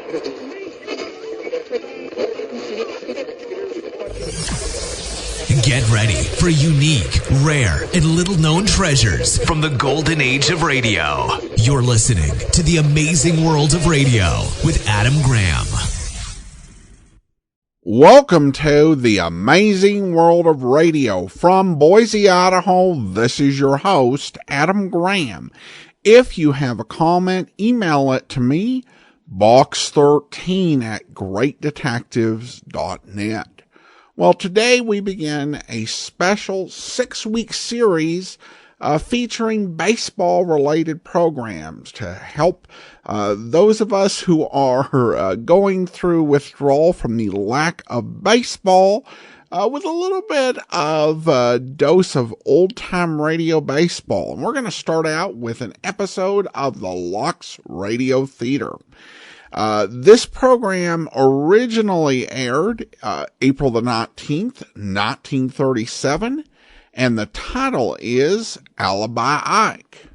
Get ready for unique, rare, and little-known treasures from the golden age of radio. You're listening to The Amazing World of Radio with Adam Graham. Welcome to The Amazing World of Radio. From Boise, Idaho, this is your host, Adam Graham. If you have a comment, email it to me, box13@greatdetectives.net. Well, today we begin a special 6-week series featuring baseball-related programs to help those of us who are going through withdrawal from the lack of baseball with a little bit of a dose of old-time radio baseball. And we're going to start out with an episode of the Lux Radio Theater. This program originally aired April the 19th, 1937, and the title is Alibi Ike.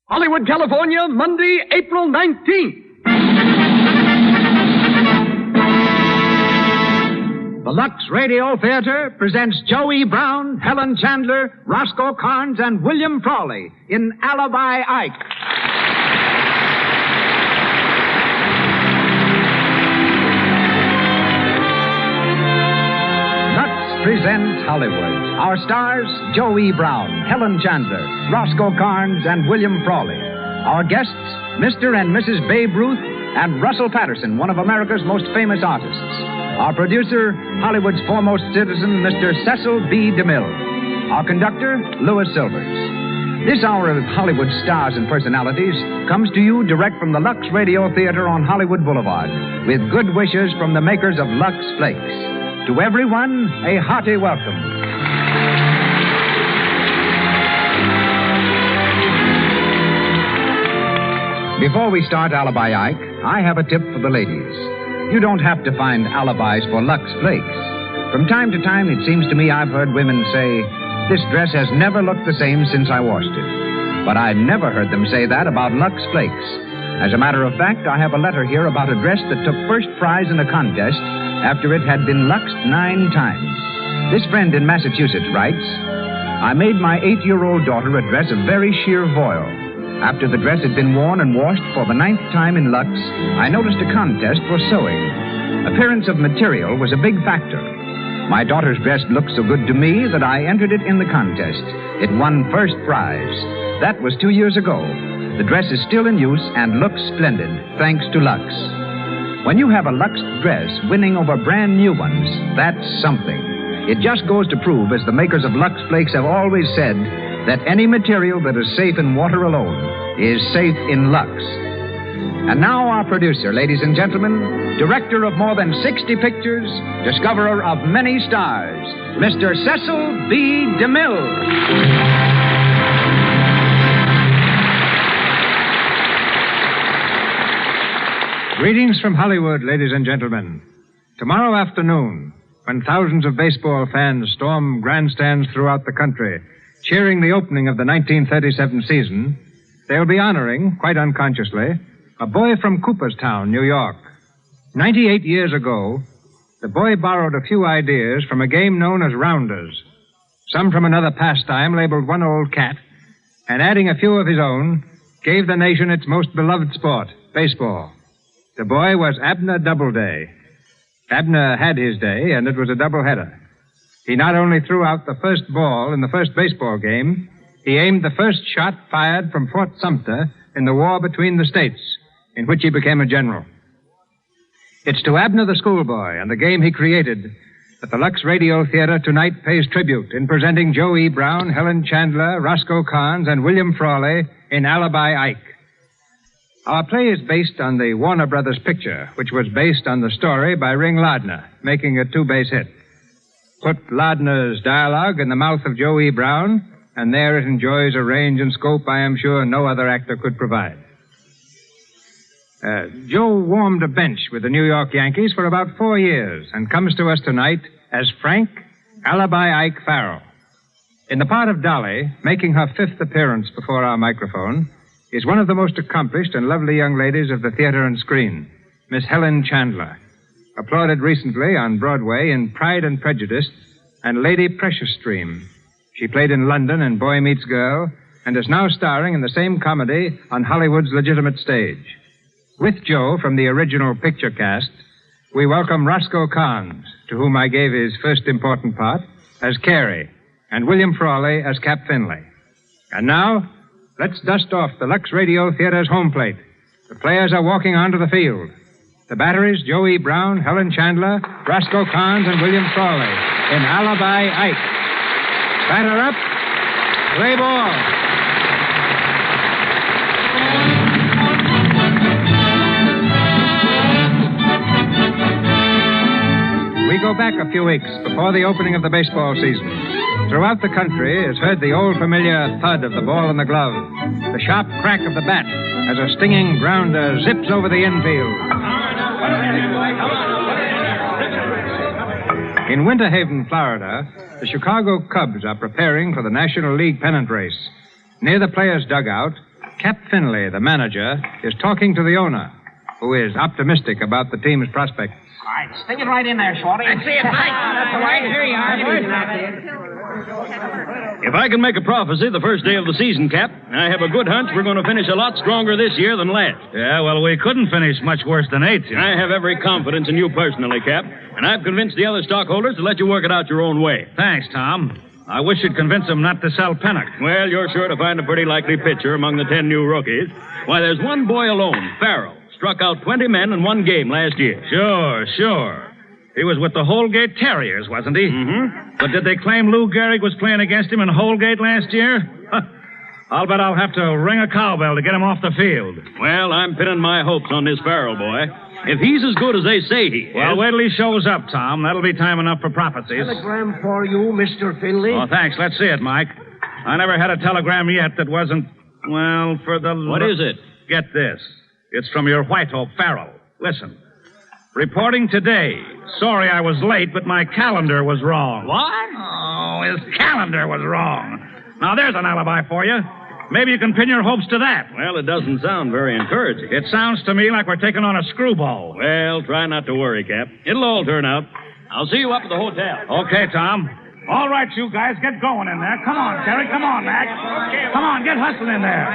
Hollywood, California, Monday, April 19th. The Lux Radio Theater presents Joey Brown, Helen Chandler, Roscoe Carnes, and William Frawley in Alibi Ike. Presents Hollywood. Our stars, Joey Brown, Helen Chandler, Roscoe Carnes, and William Frawley. Our guests, Mr. and Mrs. Babe Ruth, and Russell Patterson, one of America's most famous artists. Our producer, Hollywood's foremost citizen, Mr. Cecil B. DeMille. Our conductor, Louis Silvers. This hour of Hollywood stars and personalities comes to you direct from the Lux Radio Theater on Hollywood Boulevard, with good wishes from the makers of Lux Flakes. To everyone, a hearty welcome. Before we start Alibi Ike, I have a tip for the ladies. You don't have to find alibis for Lux Flakes. From time to time, it seems to me I've heard women say, "This dress has never looked the same since I washed it." But I never heard them say that about Lux Flakes. As a matter of fact, I have a letter here about a dress that took first prize in a contest after it had been luxed 9 times. This friend in Massachusetts writes, "I made my 8-year-old daughter a dress of very sheer voile. After the dress had been worn and washed for the 9th time in Lux, I noticed a contest for sewing. Appearance of material was a big factor. My daughter's dress looked so good to me that I entered it in the contest. It won first prize. That was 2 years ago. The dress is still in use and looks splendid, thanks to Lux. When you have a Lux dress winning over brand new ones, that's something. It just goes to prove, as the makers of Lux Flakes have always said, that any material that is safe in water alone is safe in Lux. And now our producer, ladies and gentlemen, director of more than 60 pictures, discoverer of many stars, Mr. Cecil B. DeMille. Greetings from Hollywood, ladies and gentlemen. Tomorrow afternoon, when thousands of baseball fans storm grandstands throughout the country, cheering the opening of the 1937 season, they'll be honoring, quite unconsciously, a boy from Cooperstown, New York. 98 years ago, the boy borrowed a few ideas from a game known as rounders, some from another pastime labeled One Old Cat, and adding a few of his own, gave the nation its most beloved sport, baseball. The boy was Abner Doubleday. Abner had his day, and it was a doubleheader. He not only threw out the first ball in the first baseball game, he aimed the first shot fired from Fort Sumter in the war between the states, in which he became a general. It's to Abner the schoolboy and the game he created that the Lux Radio Theater tonight pays tribute in presenting Joey Brown, Helen Chandler, Roscoe Carnes, and William Frawley in Alibi Ike. Our play is based on the Warner Brothers picture, which was based on the story by Ring Lardner, making a 2-base hit. Put Lardner's dialogue in the mouth of Joey Brown, and there it enjoys a range and scope I am sure no other actor could provide. Joe warmed a bench with the New York Yankees for about 4 years and comes to us tonight as Frank Alibi Ike Farrell. In the part of Dolly, making her 5th appearance before our microphone, is one of the most accomplished and lovely young ladies of the theater and screen, Miss Helen Chandler, applauded recently on Broadway in Pride and Prejudice and Lady Precious Stream. She played in London in Boy Meets Girl and is now starring in the same comedy on Hollywood's legitimate stage. With Joe from the original picture cast, we welcome Roscoe Carnes, to whom I gave his first important part, as Carey, and William Frawley as Cap Finley. And now, let's dust off the Lux Radio Theater's home plate. The players are walking onto the field. The batteries, Joe E. Brown, Helen Chandler, Roscoe Carnes, and William Frawley in Alibi Ike. Batter up, play ball. We go back a few weeks before the opening of the baseball season. Throughout the country is heard the old familiar thud of the ball in the glove, the sharp crack of the bat as a stinging grounder zips over the infield. In Winter Haven, Florida, the Chicago Cubs are preparing for the National League pennant race. Near the players' dugout, Cap Finley, the manager, is talking to the owner, who is optimistic about the team's prospects. All right, stick it right in there, Shorty. I see it, Mike. That's all right. Here you are. If I can make a prophecy the first day of the season, Cap, I have a good hunch we're going to finish a lot stronger this year than last. Yeah, well, we couldn't finish much worse than 8th. I have every confidence in you personally, Cap, and I've convinced the other stockholders to let you work it out your own way. Thanks, Tom. I wish you'd convince them not to sell Pennock. Well, you're sure to find a pretty likely pitcher among the 10 new rookies. Why, there's one boy alone, Farrell. Struck out 20 men in one game last year. Sure. He was with the Holgate Terriers, wasn't he? Mm-hmm. But did they claim Lou Gehrig was playing against him in Holgate last year? I'll bet I'll have to ring a cowbell to get him off the field. Well, I'm pinning my hopes on this Farrell boy. If he's as good as they say he is... Well, wait till he shows up, Tom. That'll be time enough for prophecies. Telegram for you, Mr. Finley. Oh, thanks. Let's see it, Mike. I never had a telegram yet that wasn't, well, for the... What is it? Get this. It's from your White Hope, Farrell. Listen. Reporting today. Sorry I was late, but my calendar was wrong. What? Oh, his calendar was wrong. Now, there's an alibi for you. Maybe you can pin your hopes to that. Well, it doesn't sound very encouraging. It sounds to me like we're taking on a screwball. Well, try not to worry, Cap. It'll all turn out. I'll see you up at the hotel. Okay, Tom. All right, you guys, get going in there. Come on, Terry. Come on, Mac. Come on, get hustling in there.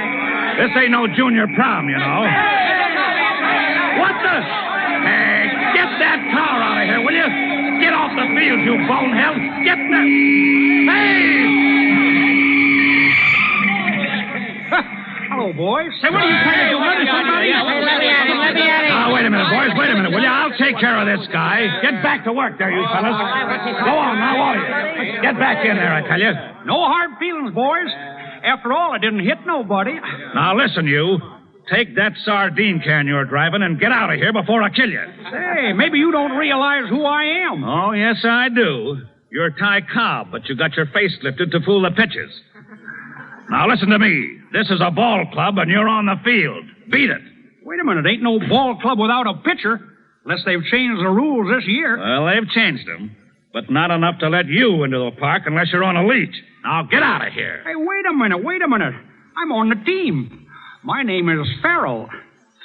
This ain't no junior prom, you know. What the? Hey, get that car out of here, will you? Get off the field, you bonehead. Get that. Hey! Hello, boys. Say, what are you trying to do? Murder somebody? Let me at it. Now, wait a minute, boys. Wait a minute, will you? I'll take care of this guy. Get back to work there, you fellas. Go on, now, all of you. Get back in there, I tell you. No hard feelings, boys. After all, I didn't hit nobody. Now, listen, you. Take that sardine can you're driving and get out of here before I kill you. Say, maybe you don't realize who I am. Oh, yes, I do. You're Ty Cobb, but you got your face lifted to fool the pitchers. Now, listen to me. This is a ball club, and you're on the field. Beat it. Wait a minute. Ain't no ball club without a pitcher. Unless they've changed the rules this year. Well, they've changed them. But not enough to let you into the park unless you're on a leash. Now, get out of here. Hey, wait a minute. I'm on the team. My name is Farrell.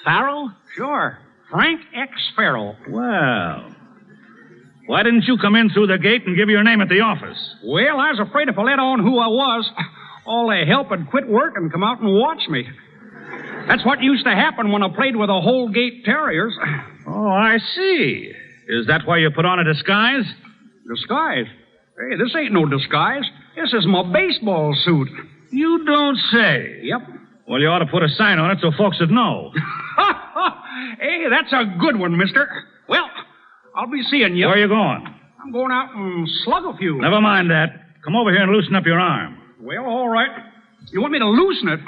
Farrell? Sure. Frank X. Farrell. Well, why didn't you come in through the gate and give your name at the office? Well, I was afraid if I let on who I was, all the help would quit work and come out and watch me. That's what used to happen when I played with the Holgate Terriers. Oh, I see. Is that why you put on a disguise? Disguise? Hey, this ain't no disguise. This is my baseball suit. You don't say. Yep. Well, you ought to put a sign on it so folks would know. Hey, that's a good one, mister. Well, I'll be seeing you. Where are you going? I'm going out and slug a few. Never mind that. Come over here and loosen up your arm. Well, all right. You want me to loosen it?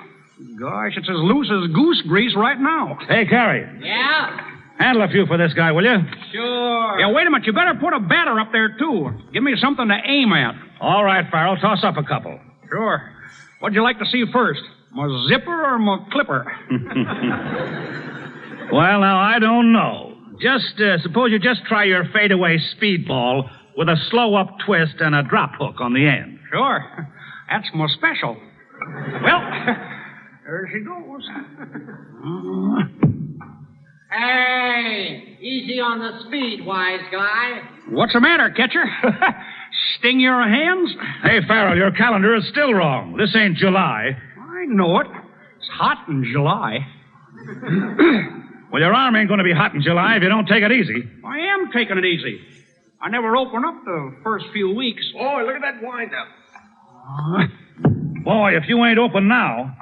Gosh, it's as loose as goose grease right now. Hey, Carrie. Yeah? Handle a few for this guy, will you? Sure. Yeah, wait a minute. You better put a batter up there, too. Give me something to aim at. All right, Farrell. Toss up a couple. Sure. What'd you like to see first? My zipper or my clipper? Well, now, I don't know. Just suppose you just try your fadeaway speedball with a slow-up twist and a drop hook on the end. Sure. That's my special. Well, There she goes. Hey, easy on the speed, wise guy. What's the matter, catcher? Sting your hands? Hey, Farrell, your calendar is still wrong. This ain't July. I know it. It's hot in July. Well, your arm ain't going to be hot in July if you don't take it easy. I am taking it easy. I never open up the first few weeks. Oh, look at that wind-up. Boy, if you ain't open now.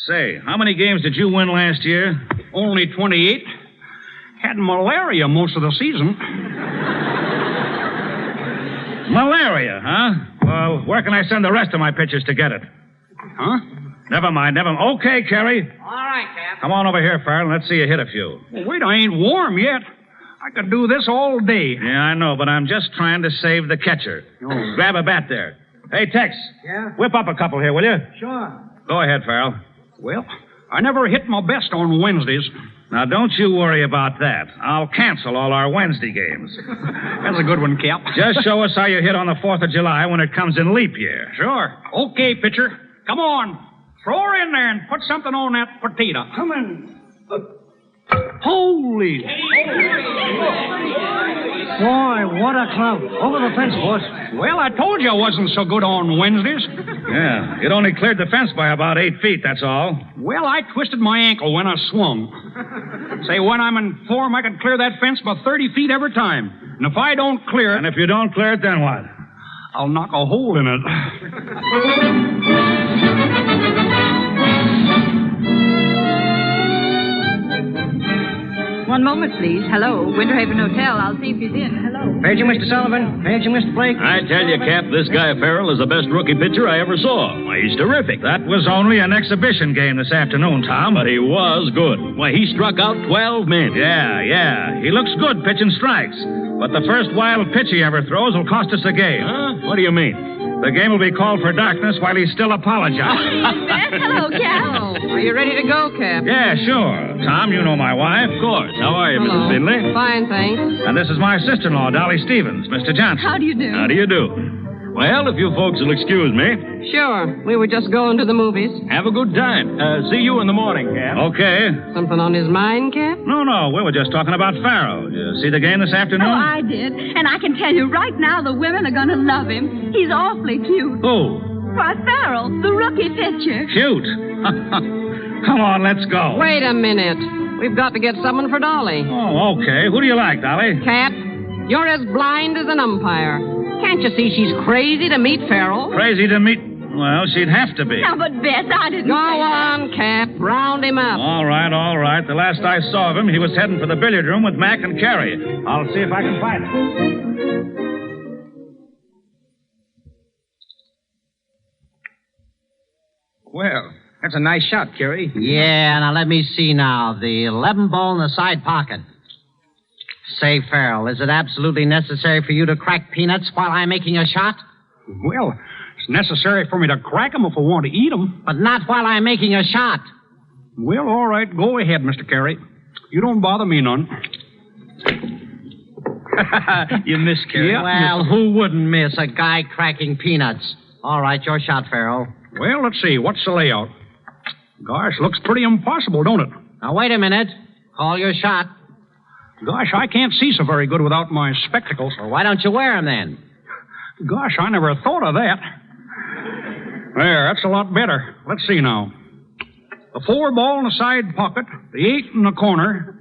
Say, how many games did you win last year? Only 28. Had malaria most of the season. Malaria, huh? Well, where can I send the rest of my pitchers to get it? Huh? Never mind. Okay, Kerry. All right, Cap. Come on over here, Farrell, and let's see you hit a few. Well, wait, I ain't warm yet. I could do this all day. Yeah, I know, but I'm just trying to save the catcher. Oh. Grab a bat there. Hey, Tex. Yeah? Whip up a couple here, will you? Sure. Go ahead, Farrell. Well, I never hit my best on Wednesdays. Now, don't you worry about that. I'll cancel all our Wednesday games. That's a good one, Cap. Just show us how you hit on the 4th of July when it comes in leap year. Sure. Okay, pitcher. Come on. Throw her in there and put something on that potato. Come in. Holy. Boy, what a club. Over the fence, boss. Well, I told you I wasn't so good on Wednesdays. Yeah, it only cleared the fence by about 8 feet, that's all. Well, I twisted my ankle when I swung. Say, when I'm in form, I can clear that fence by 30 feet every time. And if I don't clear it... And if you don't clear it, then what? I'll knock a hole in it. One moment, please. Hello, Winterhaven Hotel. I'll see if he's in. Hello. Paging, Mr. Sullivan. Paging, Mr. Blake. I tell you, Cap, this guy Farrell is the best rookie pitcher I ever saw. Why, he's terrific. That was only an exhibition game this afternoon, Tom. But he was good. Why, he struck out 12 men. Yeah. He looks good pitching strikes. But the first wild pitch he ever throws will cost us a game. Huh? What do you mean? The game will be called for darkness while he's still apologizing. Hello, Cap. Are you ready to go, Cap? Yeah, sure. Tom, you know my wife. Of course. How are you, Mrs. Finley? Fine, thanks. And this is my sister-in-law, Dolly Stevens, Mr. Johnson. How do you do? How do you do? Well, if you folks will excuse me, Sure. We were just going to the movies. have a good time. See you in the morning, Cap. Okay. Something on his mind, Cap? No, we were just talking about Farrell. Did you see the game this afternoon? Oh, I did. And I can tell you right now the women are going to love him. He's awfully cute. Who? Why, Farrell, the rookie pitcher. Cute. Come on, let's go. Wait a minute. We've got to get someone for Dolly. Oh, okay. Who do you like, Dolly? Cap, you're as blind as an umpire. Can't you see she's crazy to meet Farrell? Crazy to meet... Well, she'd have to be. Now, but Bess, I didn't Go say that. on, Cap. Round him up. All right. The last I saw of him, he was heading for the billiard room with Mac and Carrie. I'll see if I can find him. Well, that's a nice shot, Kerry. Yeah, now let me see now. The 11 ball in the side pocket. Say, Farrell, is it absolutely necessary for you to crack peanuts while I'm making a shot? Well, it's necessary for me to crack them if I want to eat them. But not while I'm making a shot. Well, all right. Go ahead, Mr. Carey. You don't bother me none. You missed, Kerry. Yeah. Well, who wouldn't miss a guy cracking peanuts? All right, your shot, Farrell. Well, let's see. What's the layout? Gosh, looks pretty impossible, don't it? Now, wait a minute. Call your shot. Gosh, I can't see so very good without my spectacles. Well, why don't you wear them then? Gosh, I never thought of that. There, that's a lot better. Let's see now. The 4 ball in the side pocket, the 8 in the corner,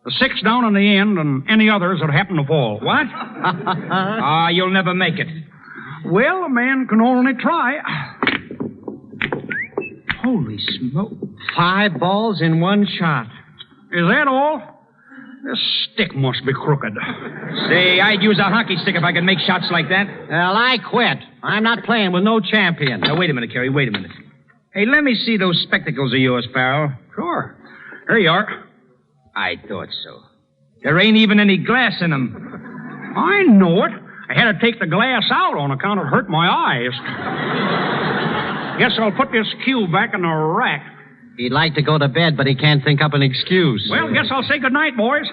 the 6 down on the end, and any others that happen to fall. What? You'll never make it. Well, a man can only try. Holy smoke. 5 balls in one shot. Is that all? This stick must be crooked. Say, I'd use a hockey stick if I could make shots like that. Well, I quit. I'm not playing with no champion. Now, wait a minute, Kerry, wait a minute. Hey, let me see those spectacles of yours, Farrell. Sure. There you are. I thought so. There ain't even any glass in them. I know it. I had to take the glass out on account it hurt my eyes. Guess I'll put this cue back in the rack. He'd like to go to bed, but he can't think up an excuse. Well, guess I'll say goodnight, boys.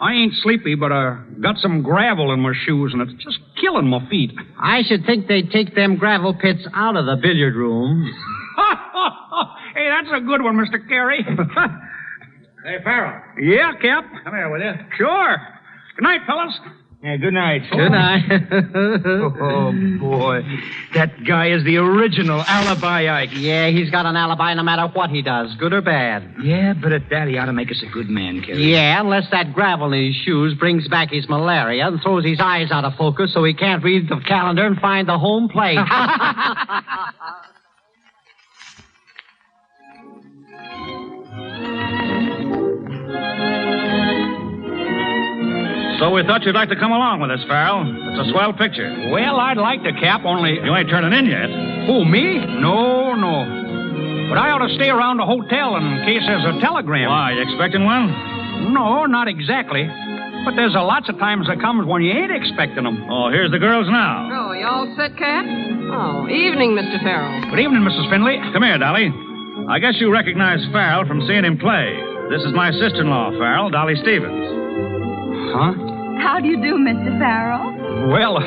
I ain't sleepy, but I got some gravel in my shoes, and it's just killing my feet. I should think they'd take them gravel pits out of the billiard room. Hey, that's a good one, Mr. Carey. Hey, Farrell. Yeah, Cap. Come here, will you? Sure. Good night, fellas. Yeah, good night. Good night. Oh, boy. That guy is the original Alibi Ike. Yeah, he's got an alibi no matter what he does, good or bad. Yeah, but at that, he ought to make us a good man, Carey. Yeah, unless that gravel in his shoes brings back his malaria and throws his eyes out of focus so he can't read the calendar and find the home plate. So we thought you'd like to come along with us, Farrell. It's a swell picture. Well, I'd like to, Cap, only... You ain't turning in yet. Who, me? No. But I ought to stay around the hotel in case there's a telegram. Why, you expecting one? No, not exactly. But there's lots of times that comes when you ain't expecting them. Oh, here's the girls now. Oh, you all set, Cap? Oh, evening, Mr. Farrell. Good evening, Mrs. Finley. Come here, Dolly. I guess you recognize Farrell from seeing him play. This is my sister-in-law, Farrell, Dolly Stevens. Huh? How do you do, Mr. Farrell? Well,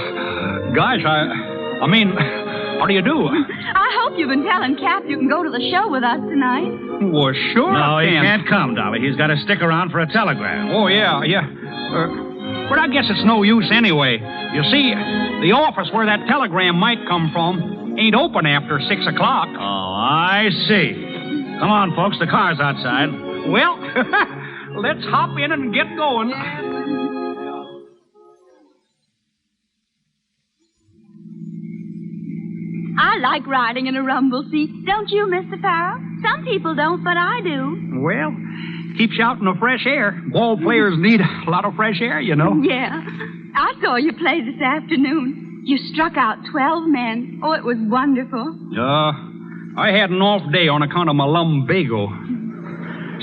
gosh, I mean, how do you do? I hope you've been telling Cap you can go to the show with us tonight. Well, sure No, I he can. can't come, Dolly. He's got to stick around for a telegram. Oh, yeah. But I guess it's no use anyway. You see, the office where that telegram might come from ain't open after 6 o'clock. Oh, I see. Come on, folks. The car's outside. Well, let's hop in and get going. I like riding in a rumble seat. Don't you, Mr. Farrell? Some people don't, but I do. Well, keeps you out in the fresh air. Ball players need a lot of fresh air, you know. Yeah. I saw you play this afternoon. You struck out 12 men. Oh, it was wonderful. I had an off day on account of my lumbago.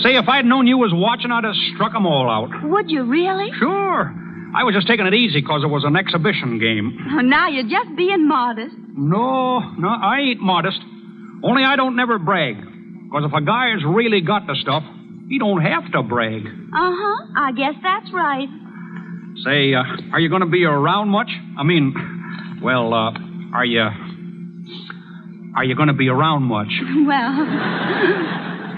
Say, if I'd known you was watching, I'd have struck 'em all out. Would you really? Sure. I was just taking it easy because it was an exhibition game. Oh, now you're just being modest. No, I ain't modest. Only I don't never brag. Because if a guy's really got the stuff, he don't have to brag. Uh-huh. I guess that's right. Say, are you going to be around much? I mean, well, are you going to be around much? Well,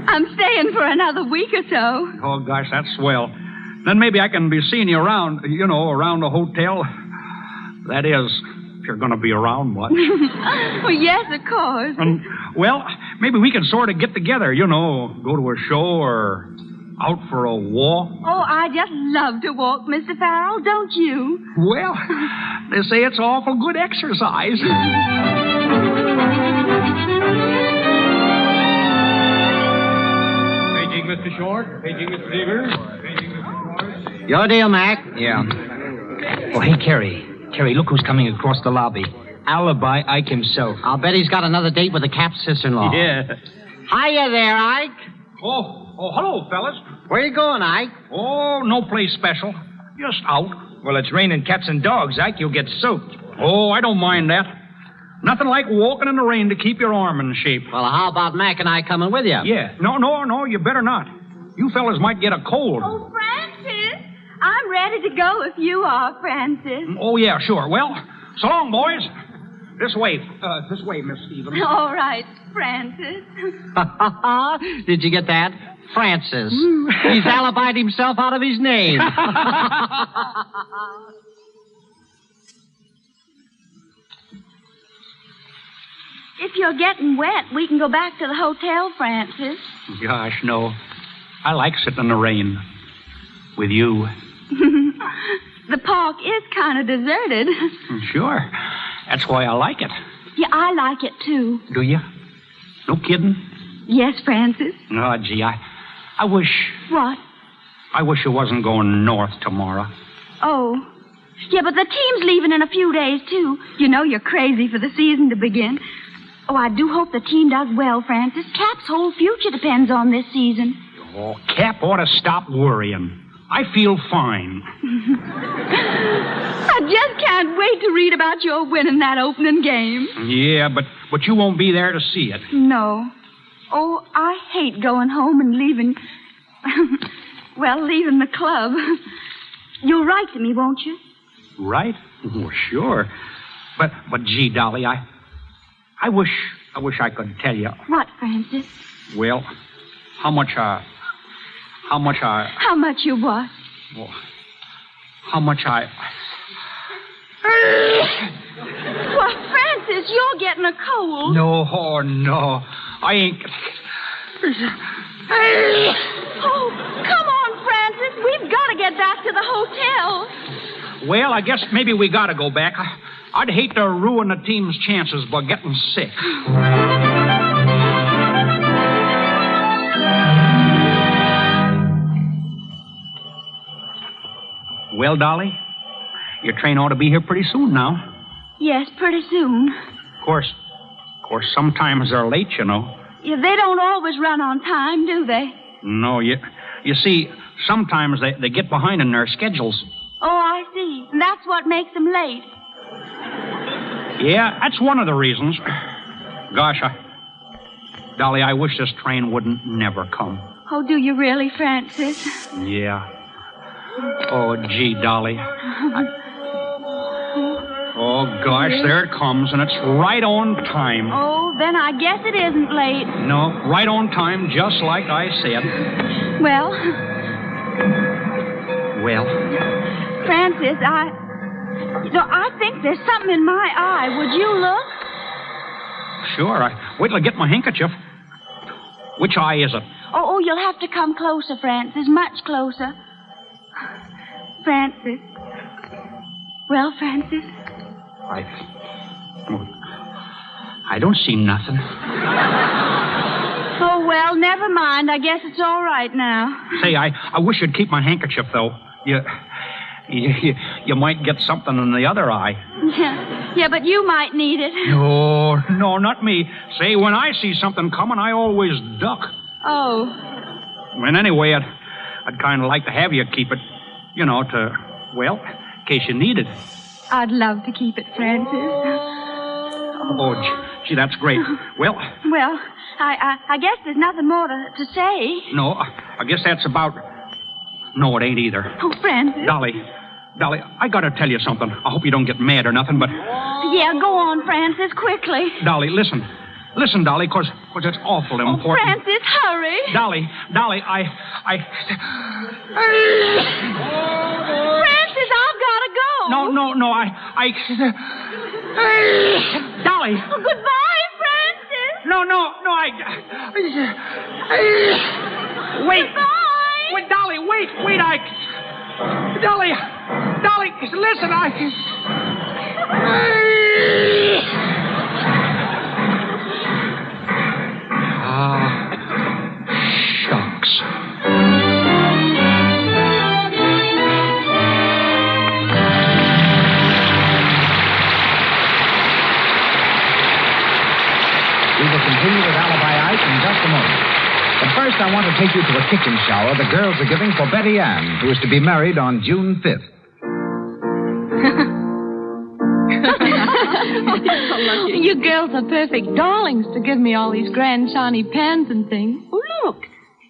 I'm staying for another week or so. Oh, gosh, that's swell. Then maybe I can be seeing you around, around the hotel. That is, if you're going to be around much. Well, yes, of course. Well, maybe we can sort of get together, go to a show or out for a walk. Oh, I just love to walk, Mr. Farrell, don't you? Well, they say it's awful good exercise. Paging Mr. Short. Paging Mr. Devers. Your deal, Mac. Yeah. Oh, hey, Carey. Carey, look who's coming across the lobby. Alibi Ike himself. I'll bet he's got another date with the Cap's sister-in-law. Yeah. Hiya there, Ike. Oh, hello, fellas. Where you going, Ike? Oh, no place special. Just out. Well, it's raining cats and dogs, Ike. You'll get soaked. Oh, I don't mind that. Nothing like walking in the rain to keep your arm in shape. Well, how about Mac and I coming with you? Yeah. No, you better not. You fellas might get a cold. Oh, Francis, I'm ready to go if you are, Francis. Oh, yeah, sure. Well, so long, boys. This way, Miss Stevens. All right, Francis. Did you get that? Francis. He's alibied himself out of his name. If you're getting wet, we can go back to the hotel, Francis. Gosh, no. I like sitting in the rain. With you. The park is kind of deserted. Sure. That's why I like it. Yeah, I like it, too. Do you? No kidding? Yes, Francis. Oh, gee, I wish... What? I wish you wasn't going north tomorrow. Oh. Yeah, but the team's leaving in a few days, too. You know you're crazy for the season to begin. Oh, I do hope the team does well, Francis. Cap's whole future depends on this season. Oh, Cap ought to stop worrying. I feel fine. I just can't wait to read about your winning that opening game. Yeah, but you won't be there to see it. No. Oh, I hate going home and leaving... leaving the club. You'll write to me, won't you? Right? Oh, sure. But gee, Dolly, I wish I could tell you. What, Francis? Well, how much How much you what? Well, how much I... Well, Francis, you're getting a cold. No, no. I ain't... Oh, come on, Francis. We've got to get back to the hotel. Well, I guess maybe we gotta go back. I'd hate to ruin the team's chances by getting sick. Well, Dolly, your train ought to be here pretty soon now. Yes, pretty soon. Of course, sometimes they're late, you know. Yeah, they don't always run on time, do they? No, you see, sometimes they get behind in their schedules. Oh, I see. And that's what makes them late. Yeah, that's one of the reasons. Gosh, Dolly, I wish this train wouldn't never come. Oh, do you really, Francis? Yeah. Oh, gee, Dolly. Oh, gosh, there it comes, and it's right on time. Oh, then I guess it isn't late. No, right on time, just like I said. Well? Well? Francis, I think there's something in my eye. Would you look? Sure. Wait till I get my handkerchief. Which eye is it? Oh, you'll have to come closer, Francis, much closer. Francis. Well, Francis? I don't see nothing. Oh, well, never mind. I guess it's all right now. Say, I wish you'd keep my handkerchief, though. You might get something in the other eye. Yeah, but you might need it. No, not me. Say, when I see something coming, I always duck. Oh. And anyway, I'd kind of like to have you keep it, in case you need it. I'd love to keep it, Francis. Oh, gee, that's great. Well, I guess there's nothing more to say. No, I guess that's about... No, it ain't either. Oh, Francis. Dolly, I gotta tell you something. I hope you don't get mad or nothing, but... Yeah, go on, Francis, quickly. Dolly, listen. Listen, Dolly, because it's awful important. Oh, Francis, hurry. Dolly, I... Francis, I've got to go. No, I... Dolly. Oh, goodbye, Francis. No, Wait. Goodbye. Wait, Dolly, wait, Dolly, listen, shucks. We will continue with Alibi Ike in just a moment. But first, I want to take you to a kitchen shower the girls are giving for Betty Ann, who is to be married on June 5th. You girls are perfect darlings to give me all these grand shiny pans and things. Oh, look.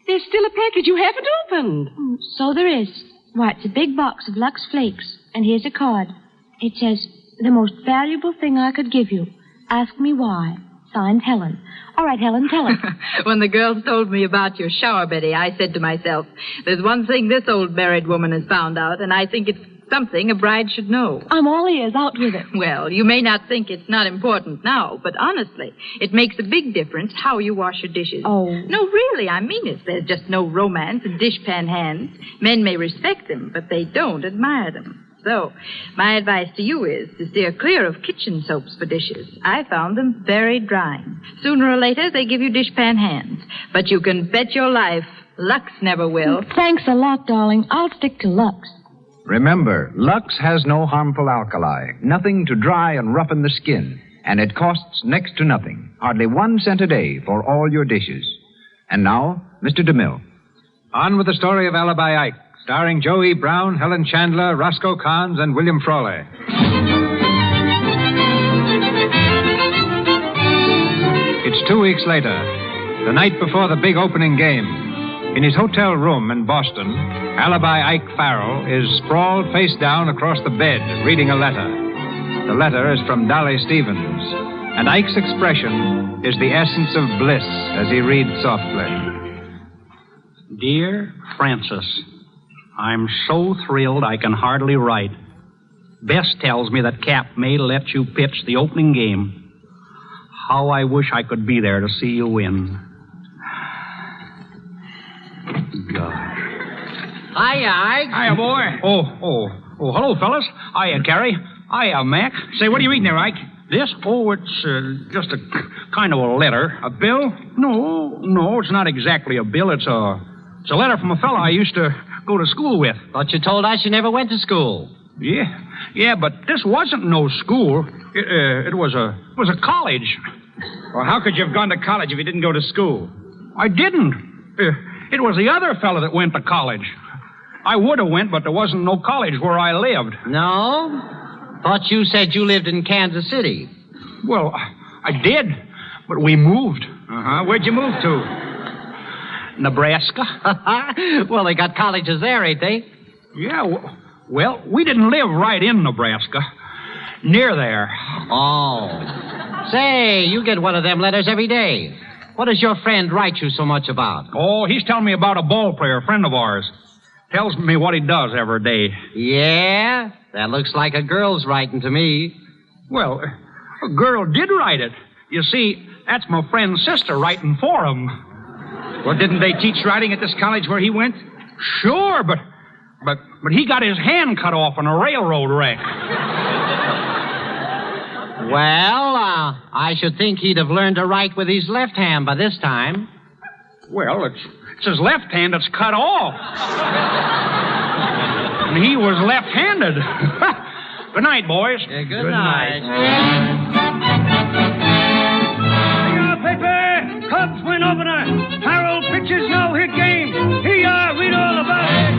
There's still a package you haven't opened. So there is. Why, it's a big box of Lux Flakes. And here's a card. It says, the most valuable thing I could give you. Ask me why. Signed, Helen. All right, Helen, tell us. When the girls told me about your shower, Betty, I said to myself, there's one thing this old married woman has found out, and I think it's something a bride should know. I'm all ears. Out with it. Well, you may not think it's not important now, but honestly, it makes a big difference how you wash your dishes. Oh. No, really, I mean it. There's just no romance in dishpan hands. Men may respect them, but they don't admire them. So, my advice to you is to steer clear of kitchen soaps for dishes. I found them very drying. Sooner or later, they give you dishpan hands. But you can bet your life, Lux never will. Thanks a lot, darling. I'll stick to Lux. Remember, Lux has no harmful alkali, nothing to dry and roughen the skin, and it costs next to nothing, hardly 1 cent a day for all your dishes. And now, Mr. DeMille. On with the story of Alibi Ike, starring Joe E. Brown, Helen Chandler, Roscoe Carnes, and William Frawley. It's 2 weeks later, the night before the big opening game. In his hotel room in Boston, Alibi Ike Farrell is sprawled face down across the bed, reading a letter. The letter is from Dolly Stevens. and Ike's expression is the essence of bliss as he reads softly. Dear Francis, I'm so thrilled I can hardly write. Bess tells me that Cap may let you pitch the opening game. How I wish I could be there to see you win. God. Hiya, Ike. Hiya, boy. Oh, hello, fellas. Hiya, Carrie. Hiya, Mac. Say, what are you reading there, Ike? This? Oh, it's just a kind of a letter. A bill? No, it's not exactly a bill. It's a letter from a fella I used to go to school with. Thought you told us you never went to school. Yeah, but this wasn't no school. It was a college. Well, how could you have gone to college if you didn't go to school? I didn't. It was the other fella that went to college. I would have went, but there wasn't no college where I lived. No? Thought you said you lived in Kansas City. Well, I did, but we moved. Uh-huh. Where'd you move to? Nebraska. Well, they got colleges there, ain't they? Yeah, well, we didn't live right in Nebraska. Near there. Oh. Say, you get one of them letters every day. What does your friend write you so much about? Oh, he's telling me about a ball player, a friend of ours. Tells me what he does every day. Yeah? That looks like a girl's writing to me. Well, a girl did write it. You see, that's my friend's sister writing for him. Well, didn't they teach writing at this college where he went? Sure, but he got his hand cut off in a railroad wreck. Well, I should think he'd have learned to write with his left hand by this time. Well, it's his left hand that's cut off. And he was left-handed. Good night, boys. Yeah, good night. Paper, Cubs win opener. Harold pitches no-hit game. Here you are, read all about it.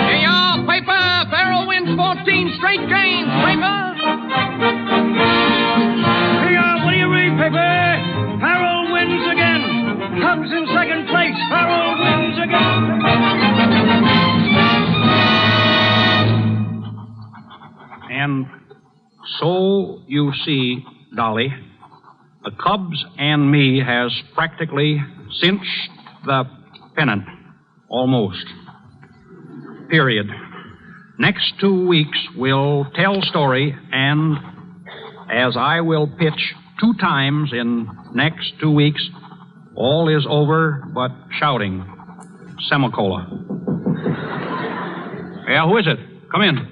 Hey, y'all, paper, Farrell wins 14 straight games, paper. Here you are, what do you read, paper? Harold wins again. Cubs in second place. Harold wins again. And so you see, Dolly, the Cubs and me has practically cinched the pennant. Almost. Period. Next 2 weeks, we'll tell story, and as I will pitch 2 times in next 2 weeks, all is over but shouting. Semicola. Yeah, who is it? Come in.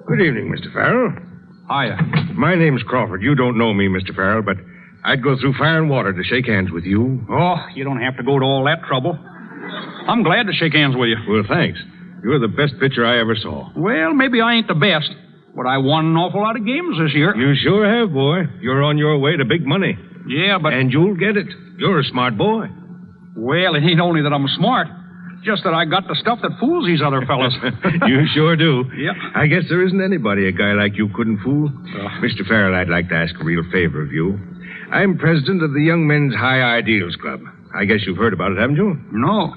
Good evening, Mr. Farrell. Hiya. My name's Crawford. You don't know me, Mr. Farrell, but I'd go through fire and water to shake hands with you. Oh, you don't have to go to all that trouble. I'm glad to shake hands with you. Well, thanks. You're the best pitcher I ever saw. Well, maybe I ain't the best, but I won an awful lot of games this year. You sure have, boy. You're on your way to big money. Yeah, but... And you'll get it. You're a smart boy. Well, it ain't only that I'm smart, just that I got the stuff that fools these other fellas. You sure do. Yep. I guess there isn't anybody a guy like you couldn't fool. Mr. Farrell, I'd like to ask a real favor of you. I'm president of the Young Men's High Ideals Club. I guess you've heard about it, haven't you? No.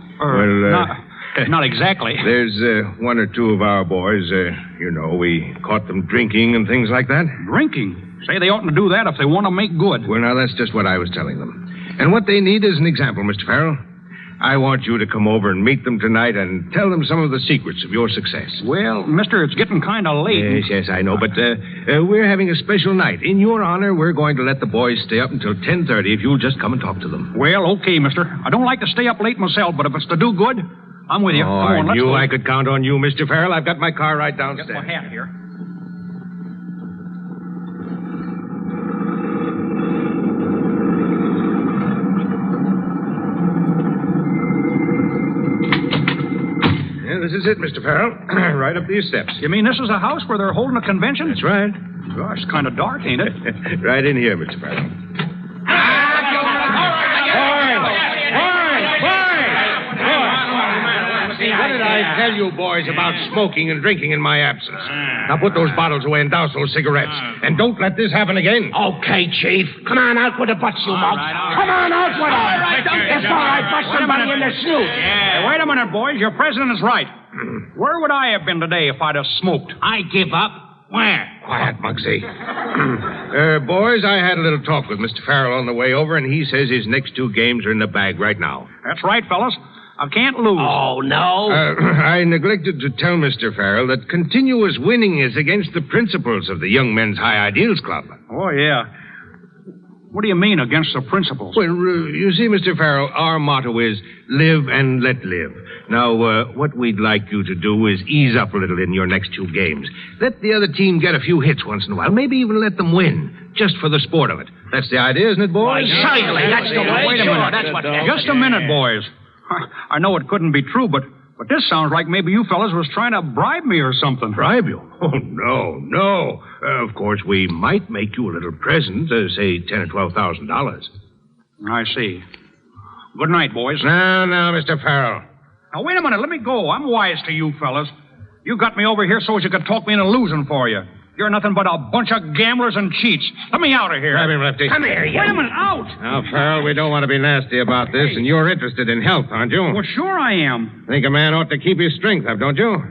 Not exactly. There's 1 or 2 of our boys, we caught them drinking and things like that. Drinking? Say they oughtn't to do that if they want to make good. Well, now, that's just what I was telling them. And what they need is an example, Mr. Farrell. I want you to come over and meet them tonight and tell them some of the secrets of your success. Well, mister, it's getting kind of late. Yes, I know, but we're having a special night. In your honor, we're going to let the boys stay up until 10:30 if you'll just come and talk to them. Well, okay, mister. I don't like to stay up late myself, but if it's to do good, I'm with you. Oh, Come on, I knew go. I could count on you, Mr. Farrell. I've got my car right downstairs. Get my hat here. This is it, Mr. Farrell. Right up these steps. You mean this is a house where they're holding a convention? That's right. Gosh, it's kind of dark, ain't it? Right in here, Mr. Farrell. What did I tell you boys about smoking and drinking in my absence? Now put those bottles away and douse those cigarettes. And don't let this happen again. Okay, Chief. Come on out with the butts, you mug. Come on out with them. It's all right, bust somebody in the snoot. Yeah, wait a minute, boys. Your president is right. Where would I have been today if I'd have smoked? I give up. Where? quiet, Muggsy. Boys, I had a little talk with Mr. Farrell on the way over, and he says his next 2 games are in the bag right now. That's right, fellas. I can't lose. Oh, no. I neglected to tell Mr. Farrell that continuous winning is against the principles of the Young Men's High Ideals Club. Oh, yeah. What do you mean, against the principles? Well, you see, Mr. Farrell, our motto is live and let live. Now, what we'd like you to do is ease up a little in your next 2 games. Let the other team get a few hits once in a while. Maybe even let them win, just for the sport of it. That's the idea, isn't it, boys? Certainly, that's the way. Wait a minute. That's what... Just a minute, boys. I know it couldn't be true, but this sounds like maybe you fellas was trying to bribe me or something. Bribe you? Oh, no. Of course, we might make you a little present, say $10,000 or $12,000. I see. Good night, boys. Now, Mr. Farrell. Now, wait a minute. Let me go. I'm wise to you fellas. You got me over here so as you could talk me into losing for you. You're nothing but a bunch of gamblers and cheats. Let me out of here. Grab him, Lefty. Come here, you. Wait a minute. Out. Now, Farrell, we don't want to be nasty about this, and you're interested in health, aren't you? Well, sure I am. Think a man ought to keep his strength up, don't you?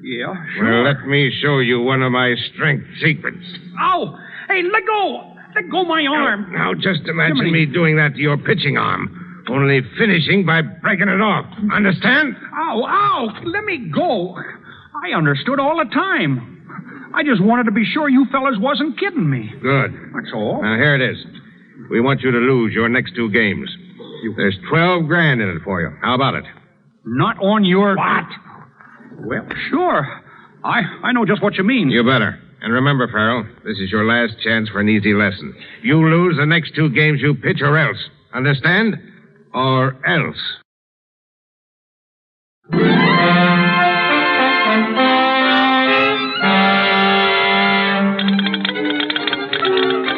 Yeah, sure. Well, let me show you one of my strength secrets. Ow! Hey, let go! Let go my arm. Now, just imagine me doing that to your pitching arm. Only finishing by breaking it off. Understand? Ow! Let me go. I understood all the time. I just wanted to be sure you fellas wasn't kidding me. Good. That's all. Now, here it is. We want you to lose your next 2 games. There's $12,000 in it for you. How about it? Not on your... What? Well, sure. I know just what you mean. You better. And remember, Farrell, this is your last chance for an easy lesson. You lose the next 2 games you pitch or else. Understand? Or else.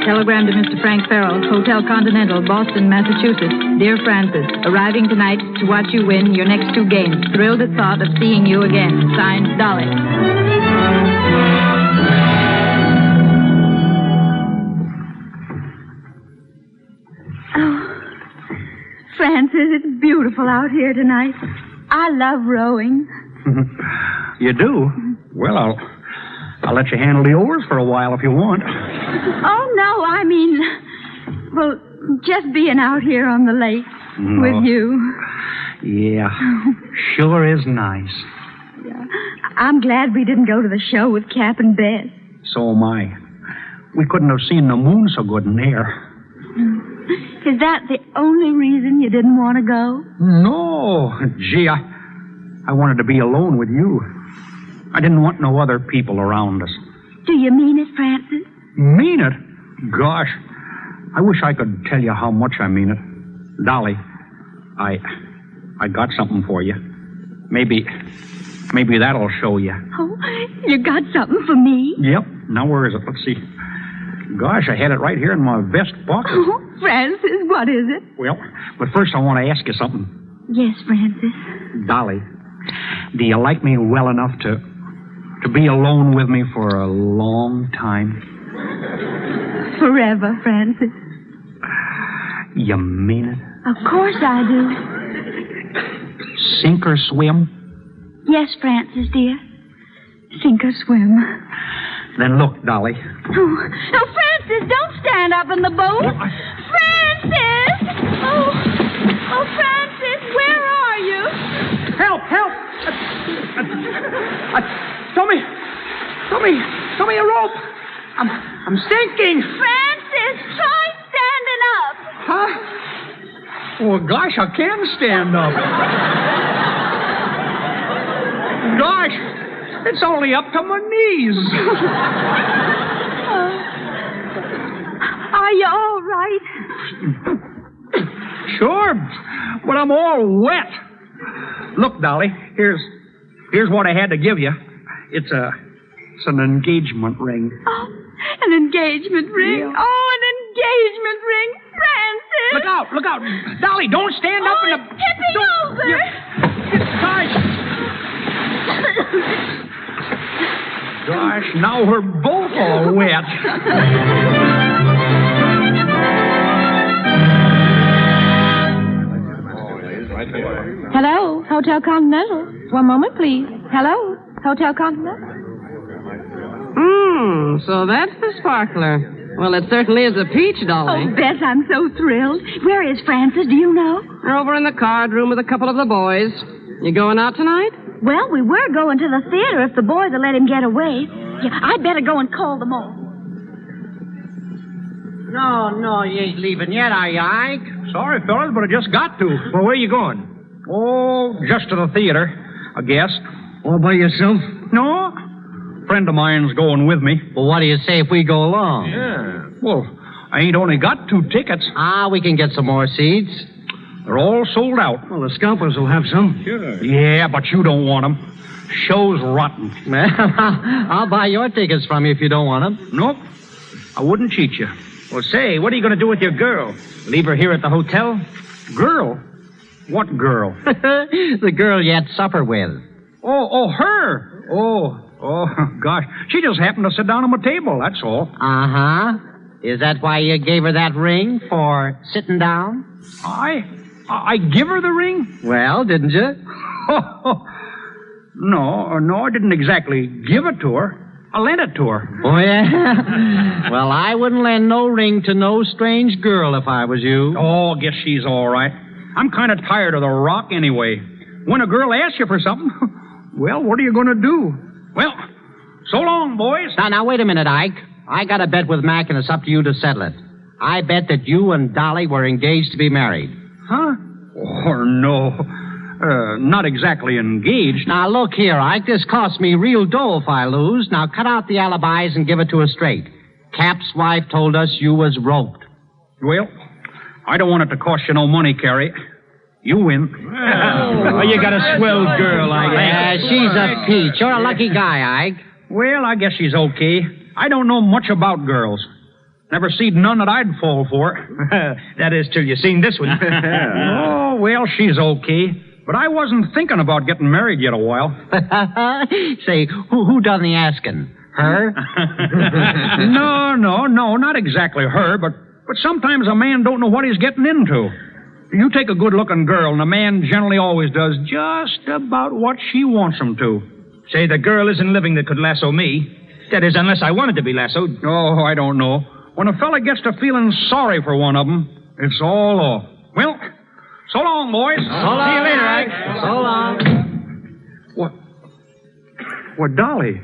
Telegram to Mr. Frank Farrell, Hotel Continental, Boston, Massachusetts. Dear Francis, arriving tonight to watch you win your next 2 games. Thrilled at thought of seeing you again. Signed, Dolly. Oh, Francis, it's beautiful out here tonight. I love rowing. You do? Well, I'll let you handle the oars for a while if you want. Oh, no, I mean, well, just being out here on the lake with you. Yeah, sure is nice. Yeah. I'm glad we didn't go to the show with Cap and Bess. So am I. We couldn't have seen the moon so good in there. Is that the only reason you didn't want to go? No. Gee, I wanted to be alone with you. I didn't want no other people around us. Do you mean it, Francis? Mean it? Gosh, I wish I could tell you how much I mean it. Dolly, I got something for you. Maybe that'll show you. Oh, you got something for me? Yep. Now, where is it? Let's see. Gosh, I had it right here in my vest pocket. Oh, Francis, what is it? Well, but first I want to ask you something. Yes, Francis. Dolly, do you like me well enough to be alone with me for a long time? Forever, Francis. You mean it? Of course I do. Sink or swim? Yes, Francis, dear. Sink or swim. Then look, Dolly. Oh, Francis, don't stand up in the boat. Francis! Oh, Francis, where are you? Help! Throw me a rope. I'm sinking. Francis, try standing up. Huh? Oh, gosh, I can stand up. Gosh, it's only up to my knees. Are you all right? Sure, but I'm all wet. Look, Dolly, here's what I had to give you. It's an engagement ring. Oh, an engagement ring? Yeah. Oh, an engagement ring, Francis! Look out! Dolly, don't stand up in the... It's tipping over! It's tight. Gosh, now we're both all wet. Hello, Hotel Continental. One moment, please. Hello, Hotel Continental. So that's the sparkler. Well, it certainly is a peach, Dolly. Oh, Bess, I'm so thrilled. Where is Francis, do you know? We're over in the card room with a couple of the boys. You going out tonight? Well, we were going to the theater if the boys will let him get away. Yeah, I'd better go and call them all. No, you ain't leaving yet, are you, Ike? Sorry, fellas, but I just got to. Well, where are you going? Oh, just to the theater, I guess. All by yourself? No, a friend of mine's going with me. Well, what do you say if we go along? Yeah. Well, I ain't only got 2 tickets. We can get some more seats. They're all sold out. Well, the scalpers will have some. Sure. Yeah, but you don't want them. Show's rotten. Well, I'll buy your tickets from you if you don't want them. Nope. I wouldn't cheat you. Well, say, what are you going to do with your girl? Leave her here at the hotel? Girl? What girl? The girl you had supper with. Oh, her. Oh, gosh. She just happened to sit down on my table, that's all. Uh-huh. Is that why you gave her that ring, for sitting down? I give her the ring? Well, didn't you? No, I didn't exactly give it to her. I lent it to her. Oh, yeah? Well, I wouldn't lend no ring to no strange girl if I was you. Oh, guess she's all right. I'm kind of tired of the rock anyway. When a girl asks you for something, well, what are you going to do? Well, so long, boys. Now, wait a minute, Ike. I got a bet with Mac, and it's up to you to settle it. I bet that you and Dolly were engaged to be married. Huh? Oh, no. Not exactly engaged. Now, look here, Ike. This costs me real dough if I lose. Now, cut out the alibis and give it to us straight. Cap's wife told us you was roped. Well, I don't want it to cost you no money, Carrie. You win. Well, you got a swell girl, Ike. Yeah, she's a peach. You're a lucky guy, Ike. Well, I guess she's okay. I don't know much about girls. Never seen none that I'd fall for. That is till you seen this one. Oh, well, she's okay. But I wasn't thinking about getting married yet a while. Say, who done the asking? Her? No, not exactly her, but sometimes a man don't know what he's getting into. You take a good-looking girl, and a man generally always does just about what she wants him to. Say, the girl isn't living that could lasso me. That is, unless I wanted to be lassoed. Oh, I don't know. When a fella gets to feeling sorry for one of them, it's all off. Well, so long, boys. So long. See you later, Ike. So long. What, Dolly?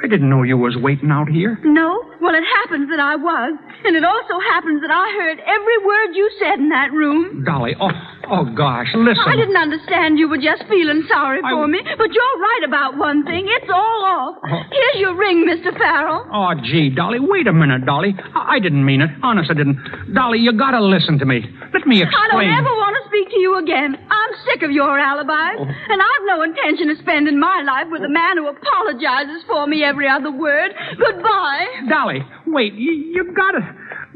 I didn't know you was waiting out here. No? Well, it happens that I was. And it also happens that I heard every word you said in that room. Dolly, oh gosh, listen. I didn't understand you were just feeling sorry for me. But you're right about one thing. It's all off. Here's your ring, Mr. Farrell. Oh, gee, Dolly, wait a minute, Dolly. I didn't mean it. Honest, I didn't. Dolly, you gotta listen to me. Let me explain. I don't ever want to speak to you again. I'm sick of your alibis. And I've no intention of spending my life with a man who apologizes for me every other word. Goodbye. Dolly, wait. You gotta...